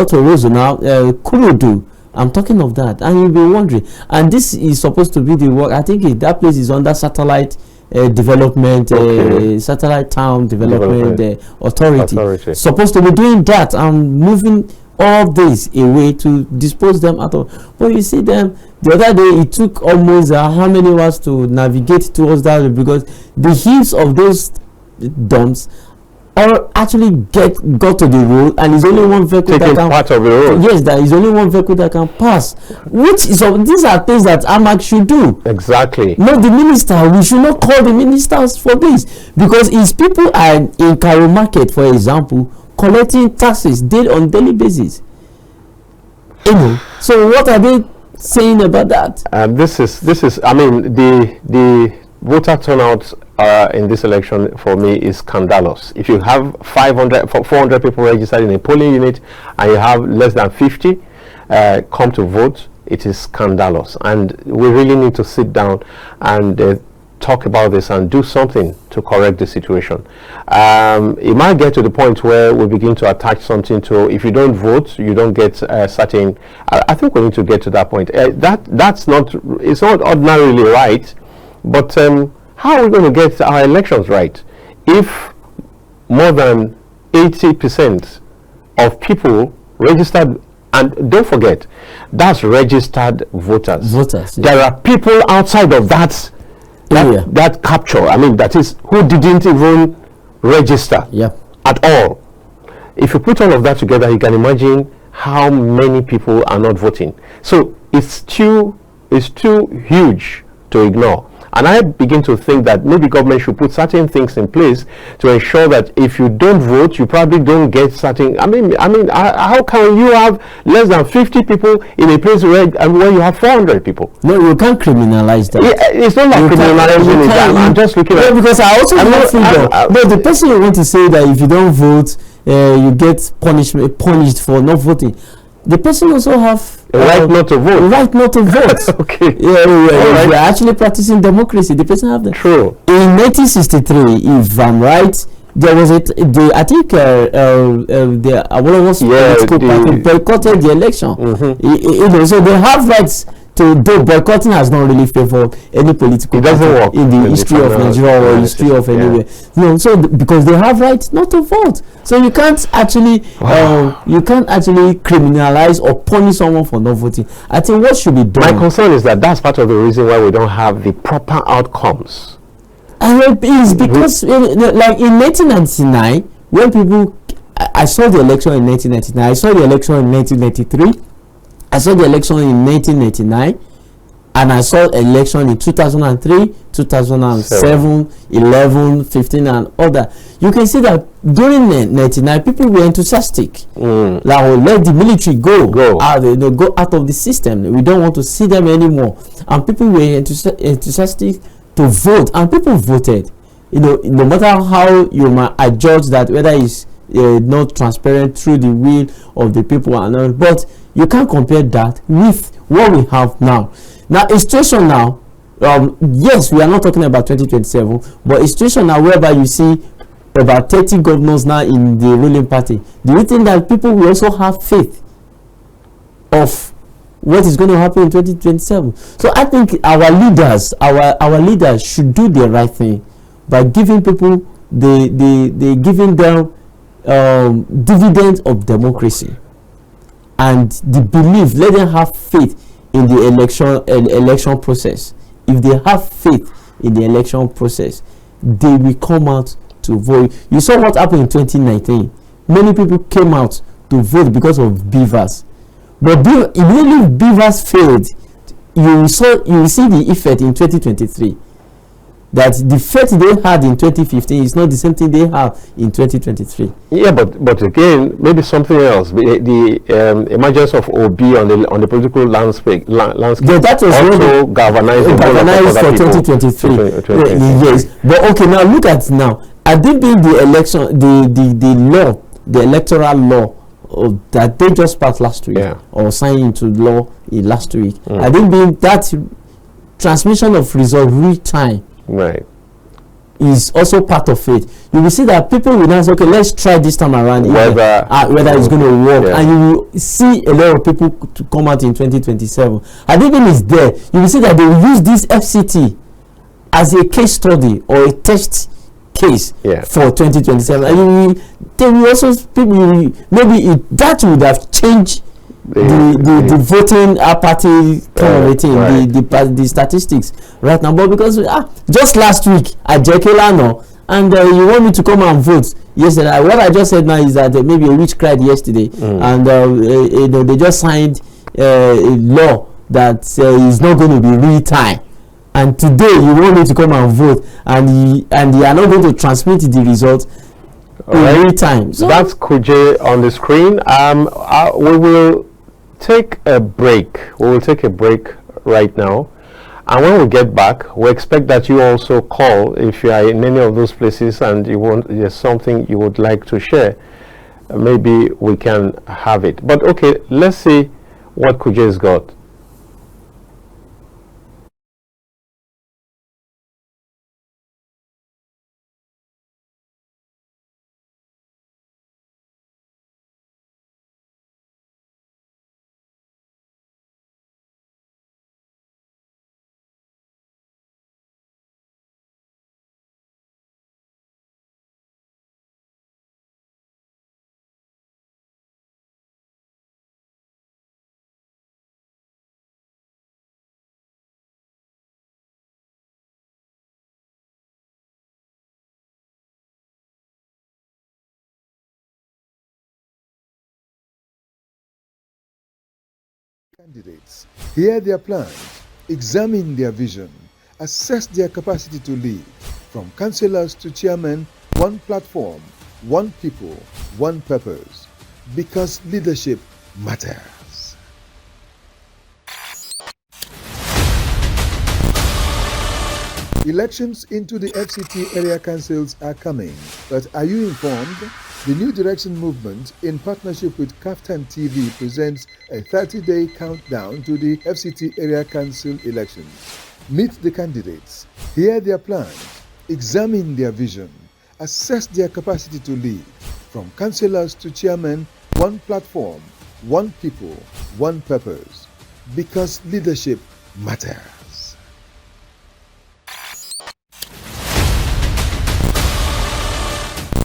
Orozo now, Kurudu. I'm talking of that, and you'll be wondering. And this is supposed to be the work. I think that place is under satellite development, satellite town development authority. Supposed to be doing that and moving all this away to dispose them out of. But you see them, the other day it took almost how many hours to navigate towards that, because the heaps of those dumps or actually got to the road, and it's only one vehicle that can part of the road. Yes, there is only one vehicle that can pass. Which is these are things that AMAC should do. Exactly. Not the minister. We should not call the ministers for this, because his people are in Cairo Market, for example, collecting taxes on daily basis. You know. So what are they saying about that? This is. I mean, the voter turnout in this election for me is scandalous. If you have 400 people registered in a polling unit and you have less than 50 come to vote, it is scandalous, and we really need to sit down and talk about this and do something to correct the situation. It might get to the point where we begin to attach something to, if you don't vote, you don't get certain. I think we need to get to that point. It's not ordinarily right. But how are we going to get our elections right if more than 80% of people registered? And don't forget, that's registered voters. Yeah. There are people outside of that capture. I mean, that is who didn't even register at all. If you put all of that together, you can imagine how many people are not voting. So it's too huge to ignore. And I begin to think that maybe government should put certain things in place to ensure that if you don't vote, you probably don't get certain. I mean, how can you have less than 50 people in a place where you have 400 people? No, you can't criminalize that. Yeah, it's not like criminalizing it. I'm just looking at. Because I also have freedom. But the person you want to say that if you don't vote, you get punished for not voting. The person also have right not to vote. Right not to vote. Okay. Yeah. We are actually practicing democracy. The person have the. True. In 1963, if I'm right, there was the Awolowo's political party boycotted the election. So they have rights to do. Boycotting has not really favored any political party in the history of Nigeria or history of anywhere. No, so because they have rights not to vote, so you can't actually criminalize or punish someone for not voting. I think what should be done. My concern is that that's part of the reason why we don't have the proper outcomes. And it's because like in 1999, when people, I saw the election in 1999, I saw the election in 1993, I saw the election in 1999, and I saw election in 2003, 2007, 11, 15, and other. You can see that during 99, people were enthusiastic. Like, let the military go out of the system. We don't want to see them anymore. And people were enthusiastic to vote, and people voted. No matter how you might judge that whether it's not transparent through the will of the people or not, but you can't compare that with what we have now. Now, a situation now, yes, we are not talking about 2027, but a situation now whereby you see about 30 governors now in the ruling party. Do you think that people will also have faith of what is going to happen in 2027. So I think our leaders should do the right thing by giving people the giving them dividends of democracy and the belief. Let them have faith in the election process. If they have faith in the election process, they will come out to vote. You saw what happened in 2019. Many people came out to vote because of beavers. But immediately beavers failed, you will see the effect in 2023. That the faith they had in 2015 is not the same thing they have in 2023. Yeah, but again, maybe something else. The emergence of OB on the political landscape yeah, that was also galvanized for 2023. Yes, but okay, now look at it now. I think the election, the electoral law that they just passed last week, or signed into law last week. I think that transmission of result real time. Right. Is also part of it. You will see that people will now say, okay, let's try this time around whether it's going to work, and you will see a lot of people to come out in 2027. I think when it's there, you will see that they will use this FCT as a case study or a test case for 2027, and they will also that would have changed the voting party kind of a thing, the statistics right now. But because just last week at Jekelano, and you want me to come and vote yesterday, what I just said now is that maybe a witch cried yesterday, and they just signed a law that is not going to be real time, and today you want me to come and vote, and you are not going to transmit the result in real time. So that's Kuje on the screen. We will take a break. We will take a break right now, and when we get back, we expect that you also call if you are in any of those places and there's something you would like to share. Maybe we can have it. But okay, let's see what Kuje's got. Candidates hear their plans, examine their vision, assess their capacity to lead. From councillors to chairmen, one platform, one people, one purpose. Because leadership matters. Elections into the FCT area councils are coming, but are you informed? The New Direction Movement, in partnership with Kaftan TV, presents a 30-day countdown to the FCT Area Council elections. Meet the candidates, hear their plans, examine their vision, assess their capacity to lead. From councillors to chairmen, one platform, one people, one purpose. Because leadership matters.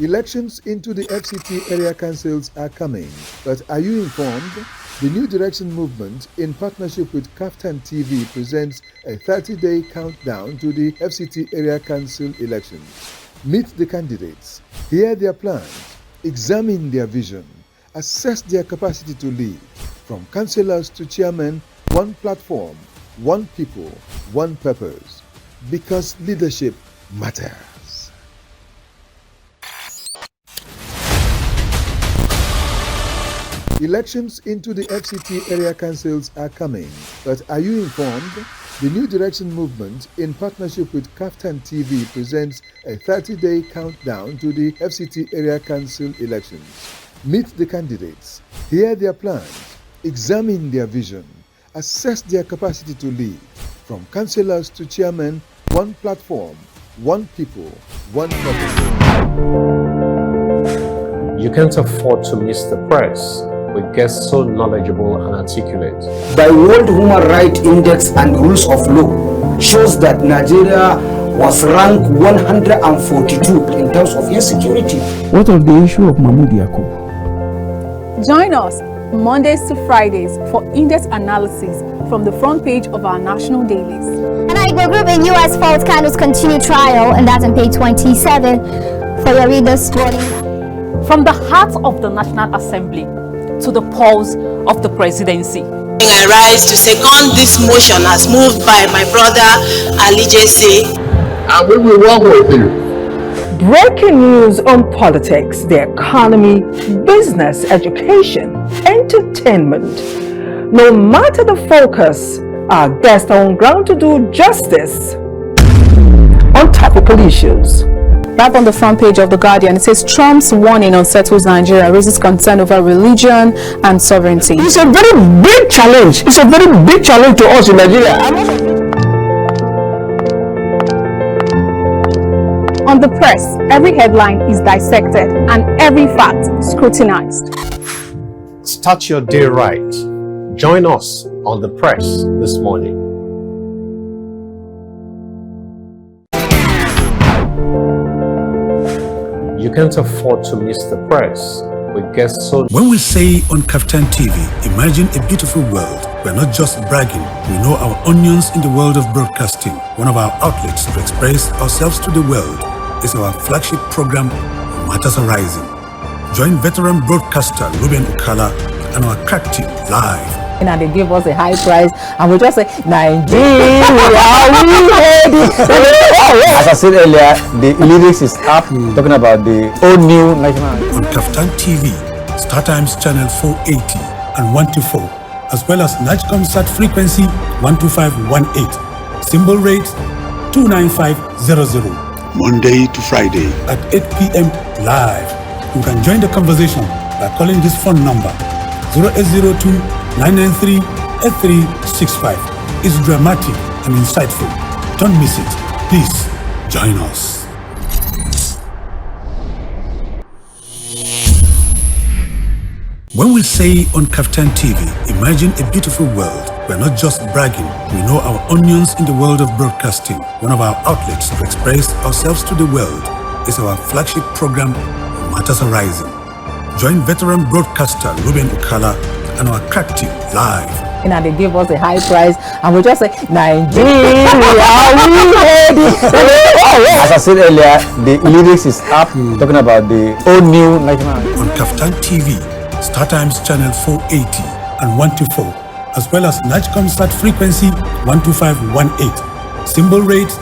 Elections into the FCT area councils are coming, but are you informed? The New Direction Movement, in partnership with Kaftan TV, presents a 30-day countdown to the FCT area council elections. Meet the candidates, hear their plans, examine their vision, assess their capacity to lead. From councillors to chairmen, one platform, one people, one purpose. Because leadership matters. Elections into the FCT area councils are coming, but are you informed? The New Direction Movement, in partnership with Kaftan TV, presents a 30-day countdown to the FCT area council elections. Meet the candidates, hear their plans, examine their vision, assess their capacity to lead. From councillors to chairmen, one platform, one people, one purpose. You can't afford to miss the press. with guests so knowledgeable and articulate. The World Human Rights Index and Rules of Law shows that Nigeria was ranked 142 in terms of insecurity. What of the issue of Mahmoud Yakub? Join us Mondays to Fridays for in-depth analysis from the front page of our national dailies. And Igbo Group in U.S. Fault Candles continue trial, and that's on page 27 for your readers. From the heart of the National Assembly to the pulse of the presidency. I rise to second this motion as moved by my brother Ali Jesse. And we will work with you. Breaking news on politics, the economy, business, education, entertainment. No matter the focus, our guests are on ground to do justice on topical issues. Back on the front page of The Guardian, it says Trump's warning unsettles Nigeria, raises concern over religion and sovereignty. It's a very big challenge. It's a very big challenge to us in Nigeria. On The Press, every headline is dissected and every fact scrutinized. Start your day right. Join us on The Press this morning. You can't afford to miss The Press with guests so... When we say on Kaftan TV, imagine a beautiful world, we're not just bragging, we know our onions in the world of broadcasting. One of our outlets to express ourselves to the world is our flagship program, Matters Arising. Join veteran broadcaster Ruben Ukala and our crack team live. And they give us a high price, and we just say, Nigeria, we ready. As I said earlier, the lyrics is up, talking about the old new national. On Kaftan TV, StarTimes channel 480 and 124, as well as Night Concert frequency 12518, symbol rate 29500. Monday to Friday at 8 p.m. live. You can join the conversation by calling this phone number 0802-993-8365. It's dramatic and insightful. Don't miss it. Please join us. When we say on Kaftan TV, imagine a beautiful world, we're not just bragging, we know our onions in the world of broadcasting. One of our outlets to express ourselves to the world is our flagship program, Matters Arising. Join veteran broadcaster Ruben Ukala and our crack team live. And they give us a high price, and we just say, Nigeria, we ready. As I said earlier, the lyrics is up, talking about the old new national. On Kaftan TV, StarTimes channel 480 and 124, as well as Night Concert frequency 12518, symbol rate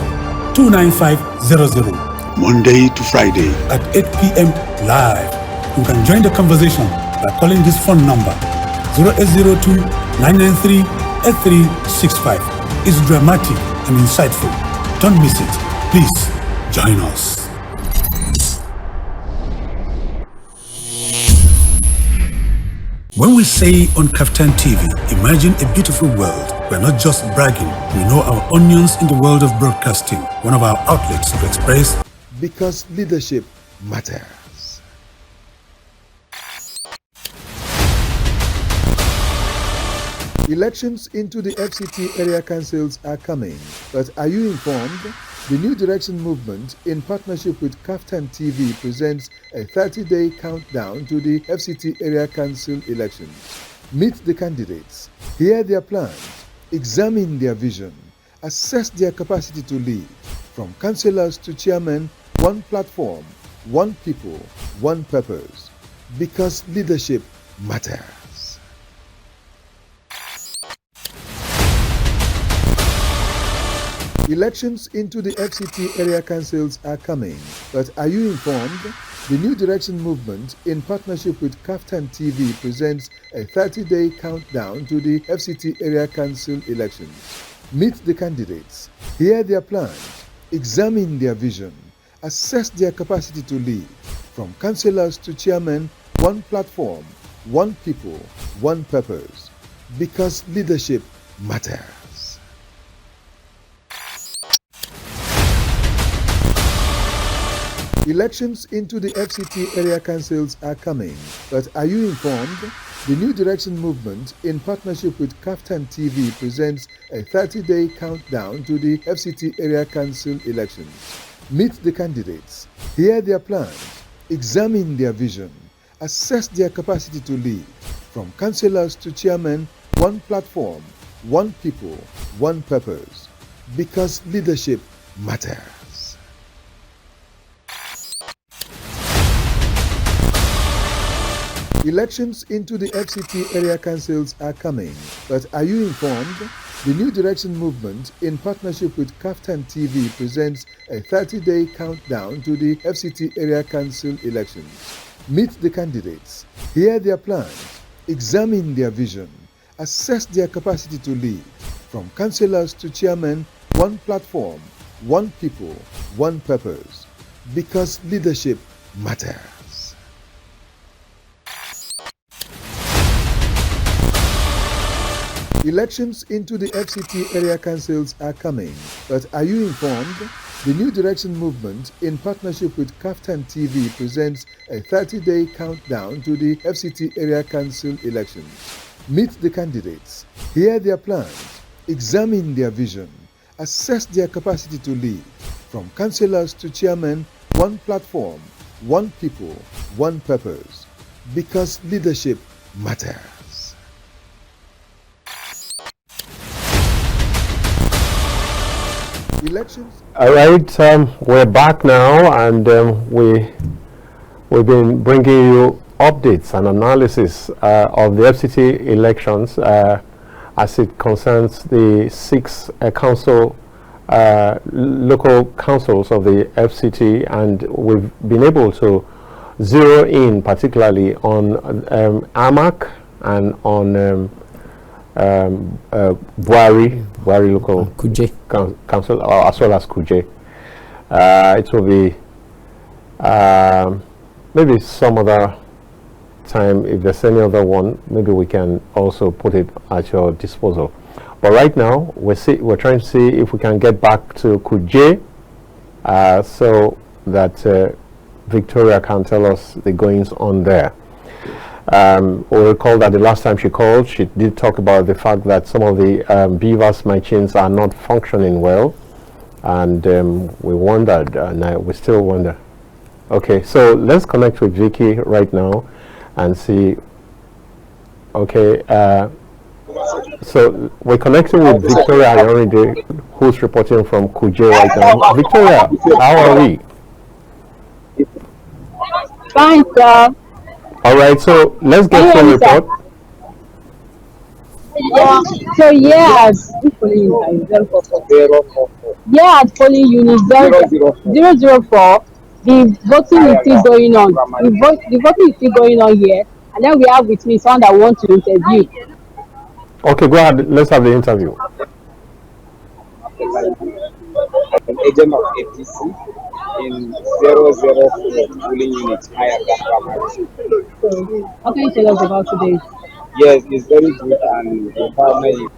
29500. Monday to Friday at 8 p.m. live. You can join the conversation by calling this phone number 0802-993-8365. It's dramatic and insightful. Don't miss it. Please join us. When we say on Kaftan TV, imagine a beautiful world, we're not just bragging, we know our onions in the world of broadcasting. One of our outlets to express. Because leadership matters. Elections into the FCT area councils are coming, but are you informed? The New Direction Movement, in partnership with Kaftan TV, presents a 30-day countdown to the FCT area council elections. Meet the candidates, hear their plans, examine their vision, assess their capacity to lead. From councillors to chairmen, one platform, one people, one purpose. Because leadership matters. Elections into the FCT area councils are coming, but are you informed? The New Direction Movement, in partnership with Kaftan TV, presents a 30-day countdown to the FCT area council elections. Meet the candidates, hear their plans, examine their vision, assess their capacity to lead. From councillors to chairmen, one platform, one people, one purpose. Because leadership matters. Elections into the FCT area councils are coming, but are you informed? The New Direction Movement, in partnership with Kaftan TV, presents a 30-day countdown to the FCT Area Council elections. Meet the candidates, hear their plans, examine their vision, assess their capacity to lead. From councillors to chairmen, one platform, one people, one purpose. Because leadership matters. Elections into the FCT area councils are coming, but are you informed? The New Direction Movement, in partnership with Kaftan TV, presents a 30-day countdown to the FCT area council elections. Meet the candidates, hear their plans, examine their vision, assess their capacity to lead. From councillors to chairmen, one platform, one people, one purpose. Because leadership matters. Elections into the FCT area councils are coming, but are you informed? The New Direction Movement, in partnership with Kaftan TV, presents a 30-day countdown to the FCT area council elections. Meet the candidates, hear their plans, examine their vision, assess their capacity to lead. From councillors to chairmen, one platform, one people, one purpose. Because leadership matters. Elections. All right, we're back now, and we've been bringing you updates and analysis of the FCT elections as it concerns the 6 local councils of the FCT, and we've been able to zero in particularly on AMAC and on Buhari local council, as well as Kuje. It will be maybe some other time, if there's any other one, maybe we can also put it at your disposal. But right now, we're trying to see if we can get back to Kuje, so that Victoria can tell us the goings on there. We'll recall that the last time she called, she did talk about the fact that some of the beavers machines are not functioning well, and we wondered, and we still wonder. Okay, so let's connect with Vicky right now and see. Okay, so we're connecting with Victoria Ayorinde, who's reporting from Kuje right now. Victoria, how are we? Fine, sir. All right, so let's get your report. Yeah. So at polling unit 004, the voting is still going on. The voting is still going on here, and then we have with me someone that wants to interview. Okay, go ahead. Let's have the interview. An agent of APC in 004 polling unit. What can you tell us about today? Yes, it's very good, and the environment.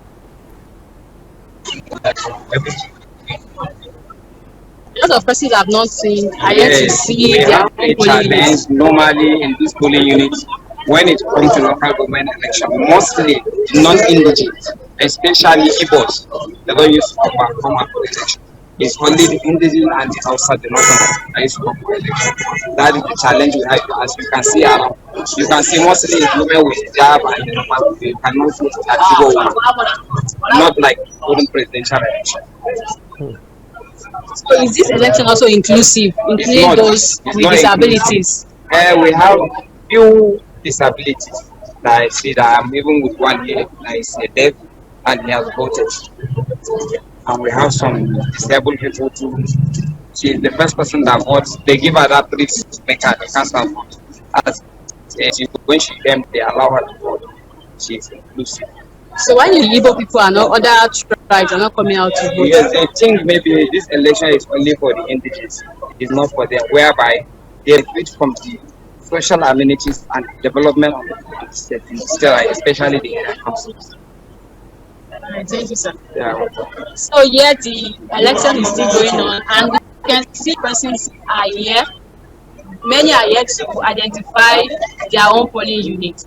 A lot of persons have not seen. I Yes, yet to see we their have a challenge normally in this polling unit when it comes to local government election. Mostly non-indigenous, especially Igbos, they don't use to come out for election. It's only the indigenous and the outside the northern that is come for election. That is the challenge we have, as you can see around. You can see mostly women with jab and you cannot see Igbo women, not like during presidential election. So is this election also inclusive, including those with disabilities? We have few disabilities. Like I see that I'm even with one here, that is a deaf, and he has voted. And we have some disabled people too. She is the first person that votes. They give her that brief to make her the cancer vote. As when she came, they allow her to vote. She is inclusive. So why the Igbo people and other tribes are not coming out to vote? Yes, I think maybe this election is only for the indigenous. It is not for them, whereby they benefit from the social amenities and development of the state, especially the area councils. Right, thank you, sir. Yeah. So yet the election is still going on, and we can see persons are here. Many are yet to identify their own polling unit.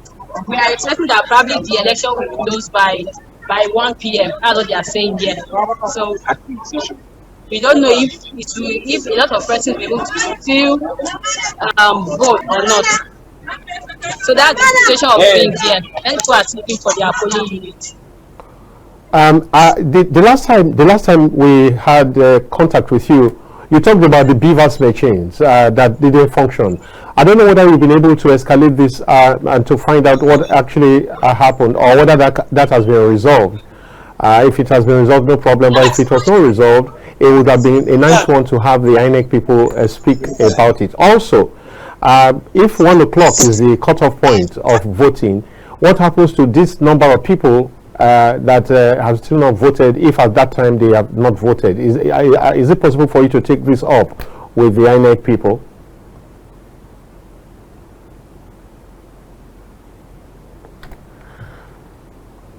we are expecting that probably the election will be closed by 1 p.m. That's what they are saying here. So we don't know if a lot of persons will be able to still vote or not. So that's the situation of things here. And people are looking for their polling units. The last time we had contact with you, you talked about the beavers machines that didn't function. I don't know whether you've been able to escalate this and to find out what actually happened, or whether that has been resolved. If it has been resolved, no problem. But if it was not resolved, it would have been a nice one to have the INEC people speak about it. Also, if 1 o'clock is the cutoff point of voting, what happens to this number of people that have still not voted, if at that time they have not voted? Is it possible for you to take this up with the INEC people?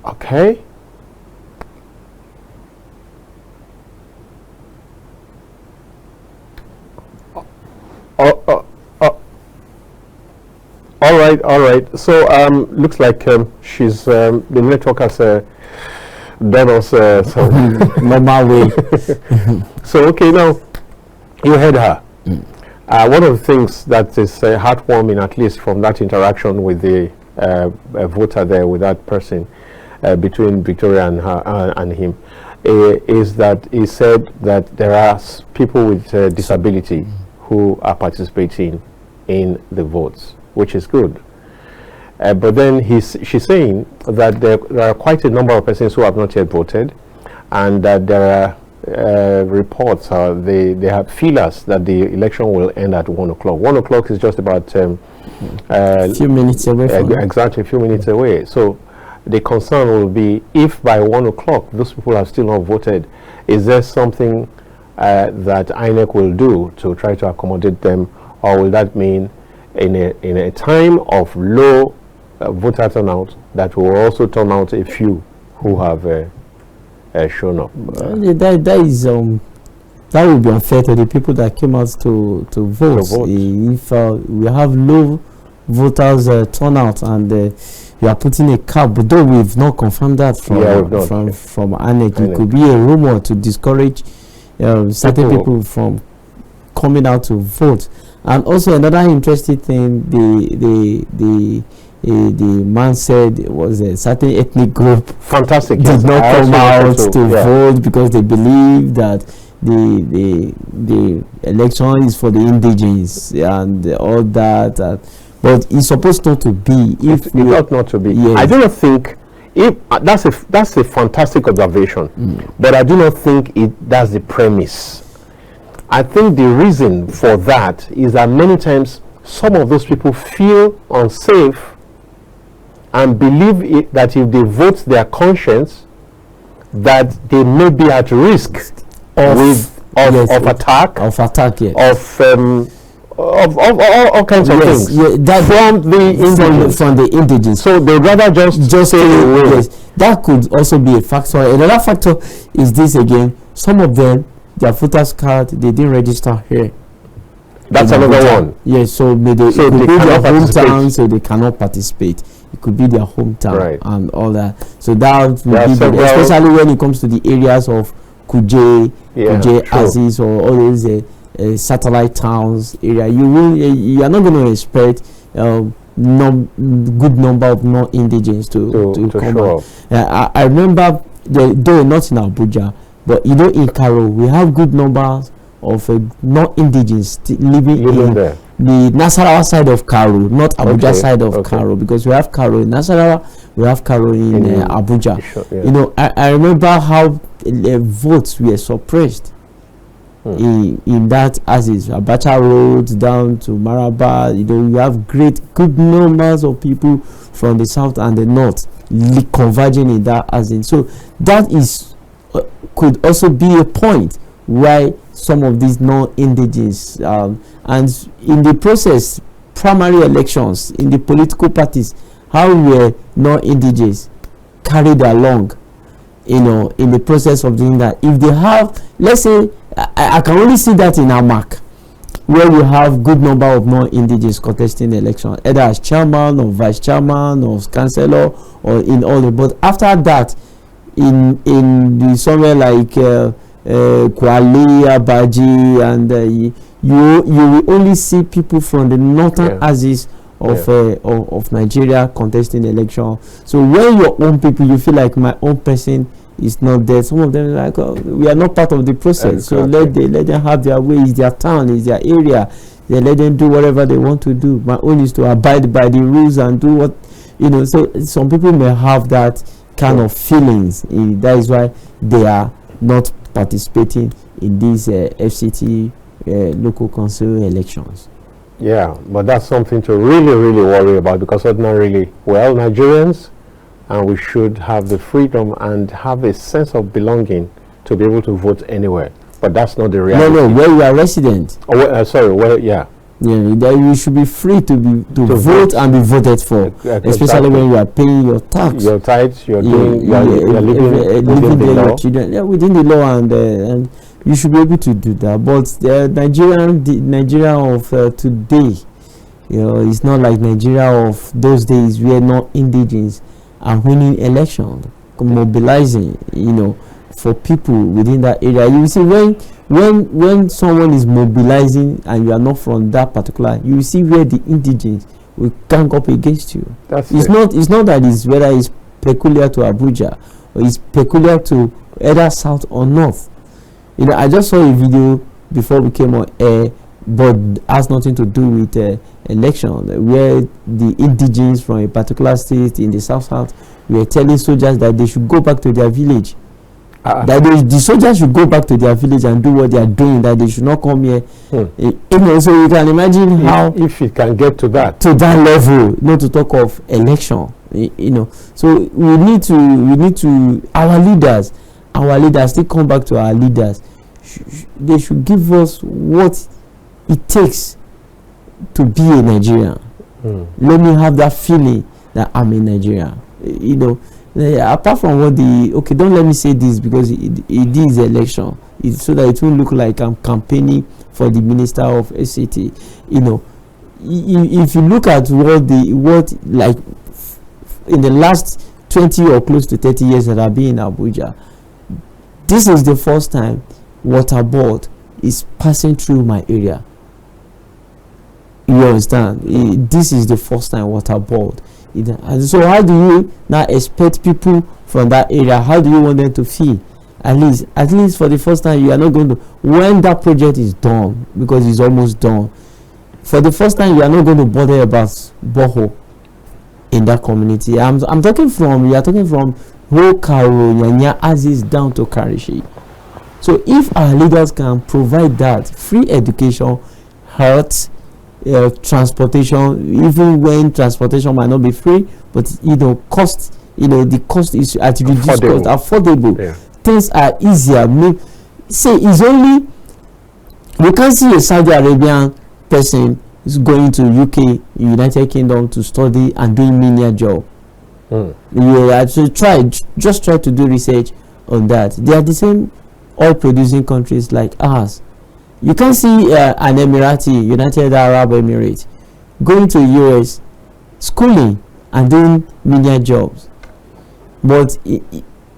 Okay. All right. So looks like she's the network has done us some normal way. So okay, now you heard her. One of the things that is heartwarming, at least from that interaction with the voter there, with that person between Victoria and her and him, is that he said that there are people with disability who are participating in the votes, which is good. But then she's saying that there are quite a number of persons who have not yet voted, and that there are reports, they have feelers that the election will end at 1 o'clock. 1 o'clock is just about a few minutes away. Exactly, a few minutes away. So the concern will be, if by 1 o'clock those people have still not voted, is there something that INEC will do to try to accommodate them, or will that mean in a time of low voter turnout that will also turn out a few who have shown up? That would be unfair to the people that came out to vote. If we have low voters turnout and you are putting a cap, but though we've not confirmed that from INEC, it could be a rumor to discourage certain people from coming out to vote. And also another interesting thing, the man said was a certain ethnic group did not come out to vote because they believe that the election is for the indigenes and all that. But it's supposed not to be. It ought not to be. Yes. I do not think that's a fantastic observation, but I do not think that's the premise. I think the reason for that is that many times some of those people feel unsafe and believe that if they vote their conscience, that they may be at risk of attack, of all kinds of things from the indigenous. So they rather just stay away. Yes, that could also be a factor. Another factor is this again: some of them, their voters card, they didn't register here. That's another one. Yes, so it could be their hometown, so they cannot participate. It could be their hometown and all that. So that would be, especially when it comes to the areas of Kuje, Aziz, or all those satellite towns area. You are not going to expect good number of non-indigens to come out. I remember, though not in Abuja, but in Karo, we have good numbers of non-indigens living in there. The Nasarawa side of Karo, not Abuja side of Karo, because we have Karo in Nasarawa, we have Karo in Abuja. I remember how votes were suppressed in that Aziz, Abacha Road down to Maraba. You have good numbers of people from the south and the north converging in that Aziz. So that is could also be a point why some of these non-indigenous and in the process, primary elections in the political parties, how were non-indigenous carried along, in the process of doing that? If they have, let's say, I can only see that in Amak, where you have good number of non-indigenous contesting election, either as chairman or vice chairman or councillor or in all the. But after that, in the somewhere like Kwali, Abaji, and you will only see people from the northern axis of Nigeria contesting election. So when your own people, you feel like my own person is not there. Some of them are like, oh, we are not part of the process. So let them have their way. It's their town, it's their area. They let them do whatever they want to do. My own is to abide by the rules and do what So some people may have that kind of feelings. That is why they are not participating in these FCT local council elections. Yeah, but that's something to really, really worry about, because ordinarily, well, Nigerians, and we should have the freedom and have a sense of belonging to be able to vote anywhere. But that's not the reality. No, where you are resident. Oh, sorry, where, yeah. Yeah, that you should be free to vote and be voted for, especially when you are paying your tax. Your tithes, you're living within the law. Children, within the law, and you should be able to do that. But the Nigeria of today, it's not like Nigeria of those days where non-indigenous are winning elections, mobilizing, for people within that area. You see, when someone is mobilizing and you are not from that particular, you see where the indigenous will gang up against you. It's not that it's whether it's peculiar to Abuja or it's peculiar to either south or north. I just saw a video before we came on air, but has nothing to do with election, where the indigenous from a particular state in the south were telling soldiers that they should go back to their village. That the soldiers should go back to their village and do what they are doing, that they should not come here. So you can imagine how, if it can get to that level, not to talk of election. So we need to our leaders still come back to our leaders. They should give us what it takes to be a Nigerian. Let me have that feeling that I'm in Nigeria. Apart from what don't let me say this, because it is election, so that it won't look like I'm campaigning for the minister of FCT. If you look at what in the last 20 or close to 30 years that I've been in Abuja, this is the first time water board is passing through my area. You understand? This is the first time water board. And so how do you now expect people from that area, how do you want them to feel? At least for the first time, you are not going to, when that project is done, because it's almost done, for the first time you are not going to bother about borehole in that community. We are talking from whole Karo, Nyanya, Aziz down to Karishi. So if our leaders can provide that free education, health, transportation, even when transportation might not be free, but cost, the cost is at reduced cost, affordable. Things are easier. It's only, you can't see a Saudi Arabian person is going to UK, United Kingdom, to study and doing menial job. You actually try to do research on that. They are the same oil producing countries like ours. You can see an Emirati, United Arab Emirates, going to US, schooling and doing menial jobs. But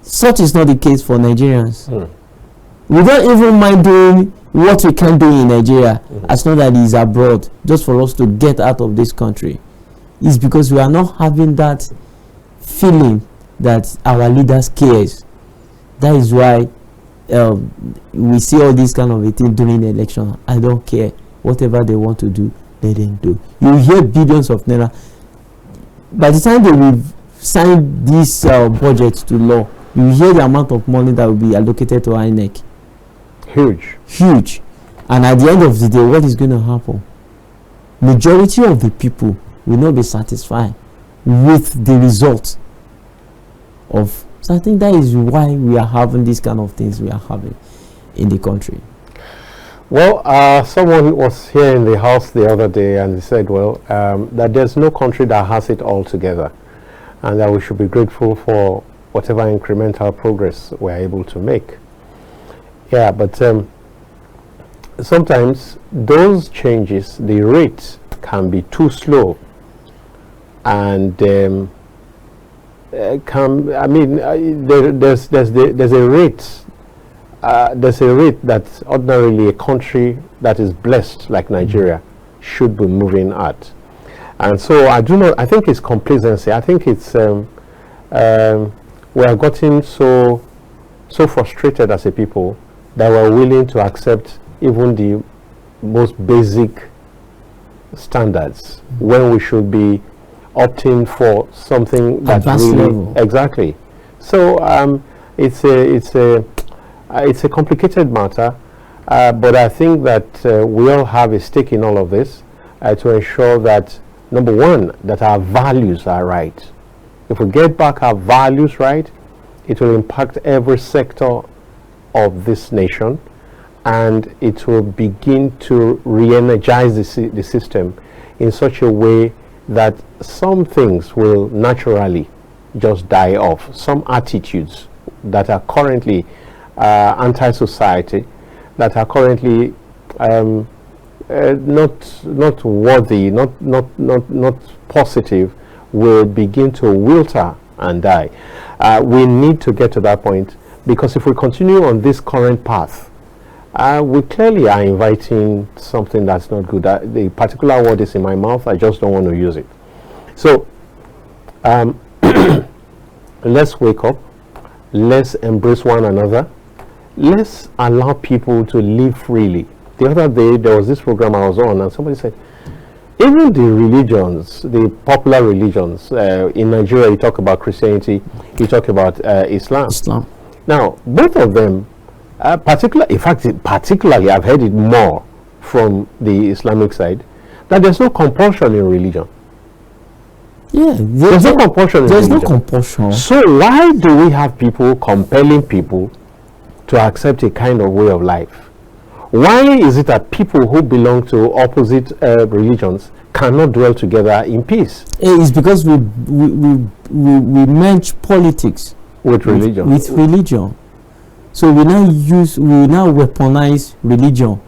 such is not the case for Nigerians. We don't even mind doing what we can do in Nigeria, as long as it is abroad, just for us to get out of this country. It's because we are not having that feeling that our leaders cares. That is why we see all these kind of a thing during the election. I don't care. Whatever they want to do, let them do. You hear billions of naira. By the time they will sign this budget to law, you hear the amount of money that will be allocated to INEC. Huge. And at the end of the day, what is going to happen? Majority of the people will not be satisfied with the result of. So I think that is why we are having these kind of things we are having in the country. Well, someone was here in the house the other day and he said, that there's no country that has it all together, and that we should be grateful for whatever incremental progress we're able to make. Yeah, but sometimes those changes, the rate can be too slow, and there's a rate. There's a rate that ordinarily a country that is blessed like Nigeria should be moving at, and so I think it's complacency. I think it's we are getting so frustrated as a people that we're willing to accept even the most basic standards when we should be opting for something that's really level. Exactly. So it's a complicated matter, but I think that we all have a stake in all of this to ensure that, number one, that our values are right. If we get back our values right, it will impact every sector of this nation, and it will begin to re-energize the system in such a way that some things will naturally just die off. Some attitudes that are currently anti-society, that are currently not worthy, not positive, will begin to wilter and die. We need to get to that point, because if we continue on this current path, we clearly are inviting something that's not good. The particular word is in my mouth. I just don't want to use it. So let's wake up. Let's embrace one another. Let's allow people to live freely. The other day, there was this program I was on, and somebody said, even the religions, the popular religions, in Nigeria, you talk about Christianity, you talk about Islam. Now, both of them, particularly, I've heard it more from the Islamic side, that there's no compulsion in religion. Yeah, there's no compulsion in religion. There's no compulsion. So why do we have people compelling people to accept a kind of way of life? Why is it that people who belong to opposite religions cannot dwell together in peace? It's because we merge politics with religion. With religion. So we now weaponize religion.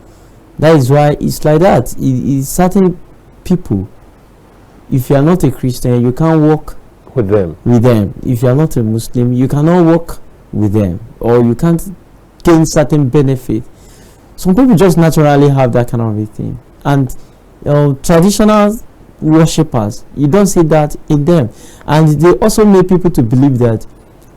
That is why it's like that. It's certain people, if you are not a Christian, you can't walk with them. If you are not a Muslim, you cannot walk with them, or you can't gain certain benefit. Some people just naturally have that kind of a thing. And traditional worshippers, you don't see that in them. And they also make people to believe that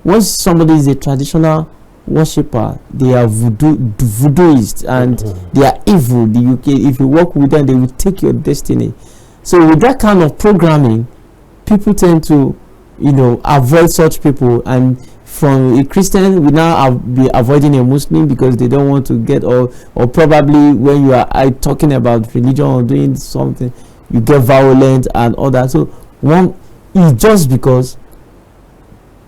once somebody is a traditional worshipper, they are voodooist, and they are evil. If you work with them, they will take your destiny. So with that kind of programming, people tend to avoid such people, and from a Christian we now be avoiding a Muslim because they don't want to get, or probably when you are talking about religion or doing something, you get violent and all that. So one is just because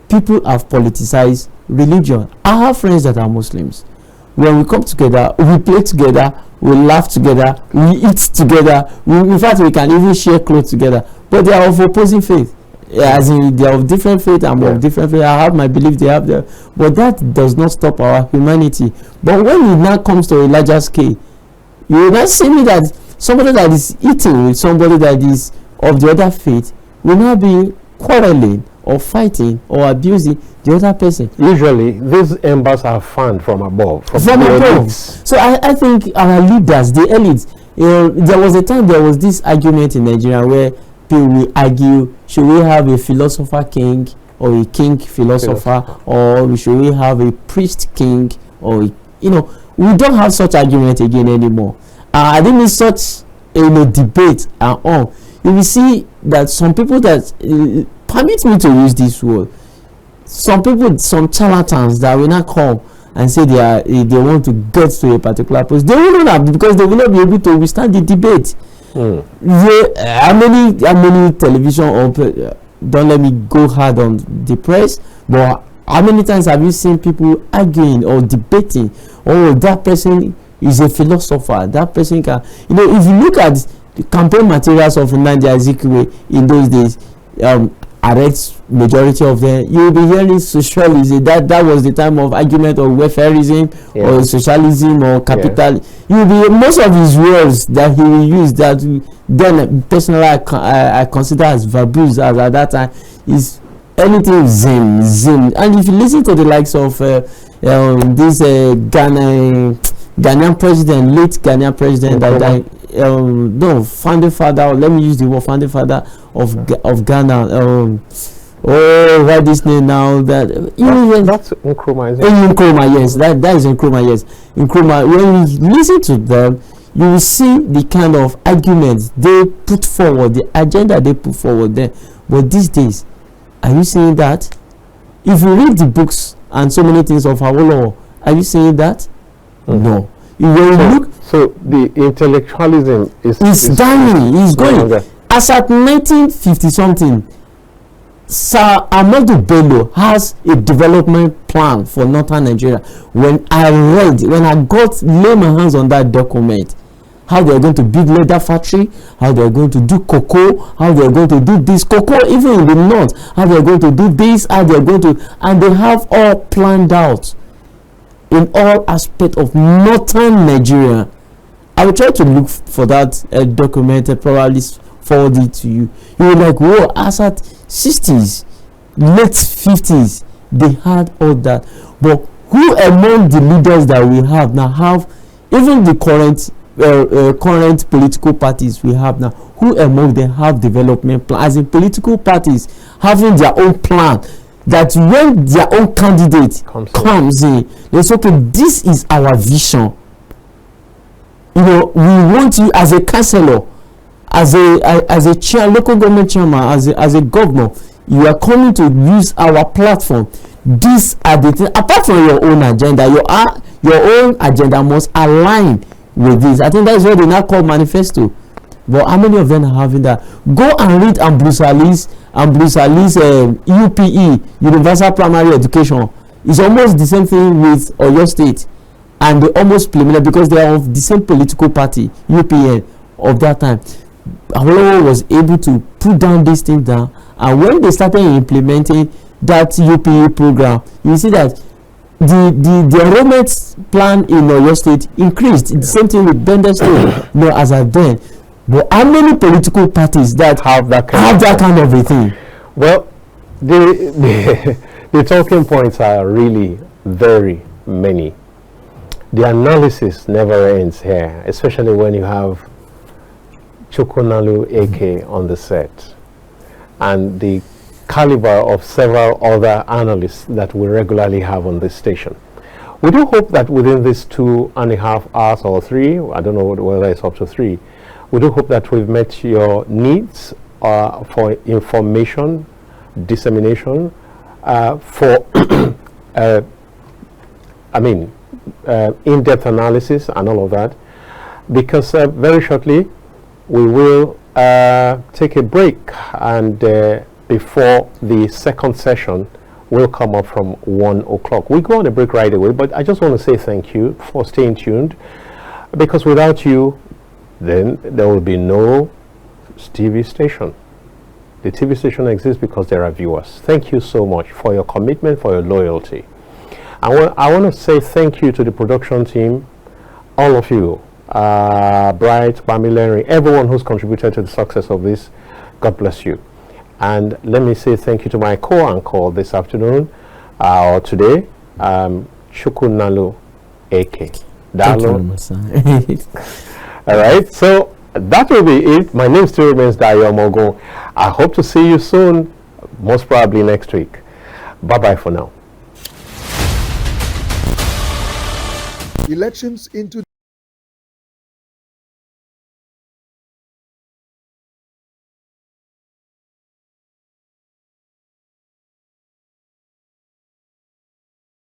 people have politicized religion. I have friends that are Muslims. When we come together, we play together, we laugh together, we eat together, in fact we can even share clothes together, but they are of opposing faith. As in, they are of different faith, I'm of different faith. I have my belief, they have their, but that does not stop our humanity. But when it now comes to a larger scale, you will not see me that somebody that is eating with somebody that is of the other faith will not be quarreling or fighting or abusing the other person. Usually these embers are fanned from above. From above. So I think our leaders, the elites, there was a time there was this argument in Nigeria where people will argue, should we have a philosopher king or a king philosopher, or should we have a priest king, or we don't have such argument again anymore. I didn't mean such debate at all. You will see that some people that permit me to use this word, some people, some charlatans that will not come and say they want to get to a particular place, they will not, because they will not be able to withstand the debate. How many television, don't let me go hard on the press, but how many times have you seen people arguing or debating, oh, that person is a philosopher, that person can, if you look at the campaign materials of Nnamdi Azikiwe in those days, arrest majority of them, you will be hearing socialism. That was the time of argument of welfareism or socialism or capital. You will be most of his words that he will use that then personally I consider as verbose as at that time is anything zim. And if you listen to the likes of this Ghanaian president, late Ghanaian president that died, founding father, let me use the word founding father of Ghana, what this name now, that's Nkrumah, isn't it? Nkrumah, yes, that is Nkrumah, yes. Nkrumah, when you listen to them, you will see the kind of arguments they put forward, the agenda they put forward there. But these days, are you seeing that? If you read the books and so many things of Awolowo, are you seeing that? No. So the intellectualism is dying, is going. As at 1950 something, Sir Ahmadu Bello has a development plan for northern Nigeria. When I got lay my hands on that document, how they are going to build leather factory, how they are going to do cocoa, how they are going to do this cocoa even in the north, how they are going to do this, how they are going to, and they have all planned out in all aspects of northern Nigeria. I will try to look for that document and probably forward it to you. You will like, whoa, as at 60s, late 50s, they had all that. But who among the leaders that we have now have, even the current political parties we have now, who among them have development plan, as in political parties having their own plan, that when their own candidate comes in, they say, okay, this is our vision. We want you as a councillor, as a chair, local government chairman, as a governor, you are coming to use our platform. These are the things, apart from your own agenda, your own agenda must align with this. I think that is what they now call manifesto. But how many of them are having that? Go and read Amblusali's UPE, Universal Primary Education. It's almost the same thing with Oyo State, and they almost preliminary because they are of the same political party, UPN, of that time. Awolowo was able to put down this thing down, and when they started implementing that UPE program, you see that the enrollment plan in Oyo State increased. The same thing with Bender State, as at then. But how many political parties that have that kind of a thing? Well, the talking points are really very many. The analysis never ends here, especially when you have Chukwunalu AK on the set and the caliber of several other analysts that we regularly have on this station. We do hope that within these 2.5 hours or 3, I don't know whether it's up to 3, we do hope that we've met your needs for information, dissemination, for in-depth analysis and all of that, because very shortly we will take a break, and before the second session will come up from 1 o'clock. We go on a break right away, but I just want to say thank you for staying tuned, because without you, then there will be no TV station. The TV station exists because there are viewers. Thank you so much for your commitment, for your loyalty. I want to say thank you to the production team, all of you, Bright, Bamileri, everyone who's contributed to the success of this. God bless you. And let me say thank you to my co-anchor this afternoon, or today, Chukwunalu AK. Dalo. All right, so that will be it. My name still remains Dayo Mogo. I hope to see you soon, most probably next week. Bye-bye for now. Elections into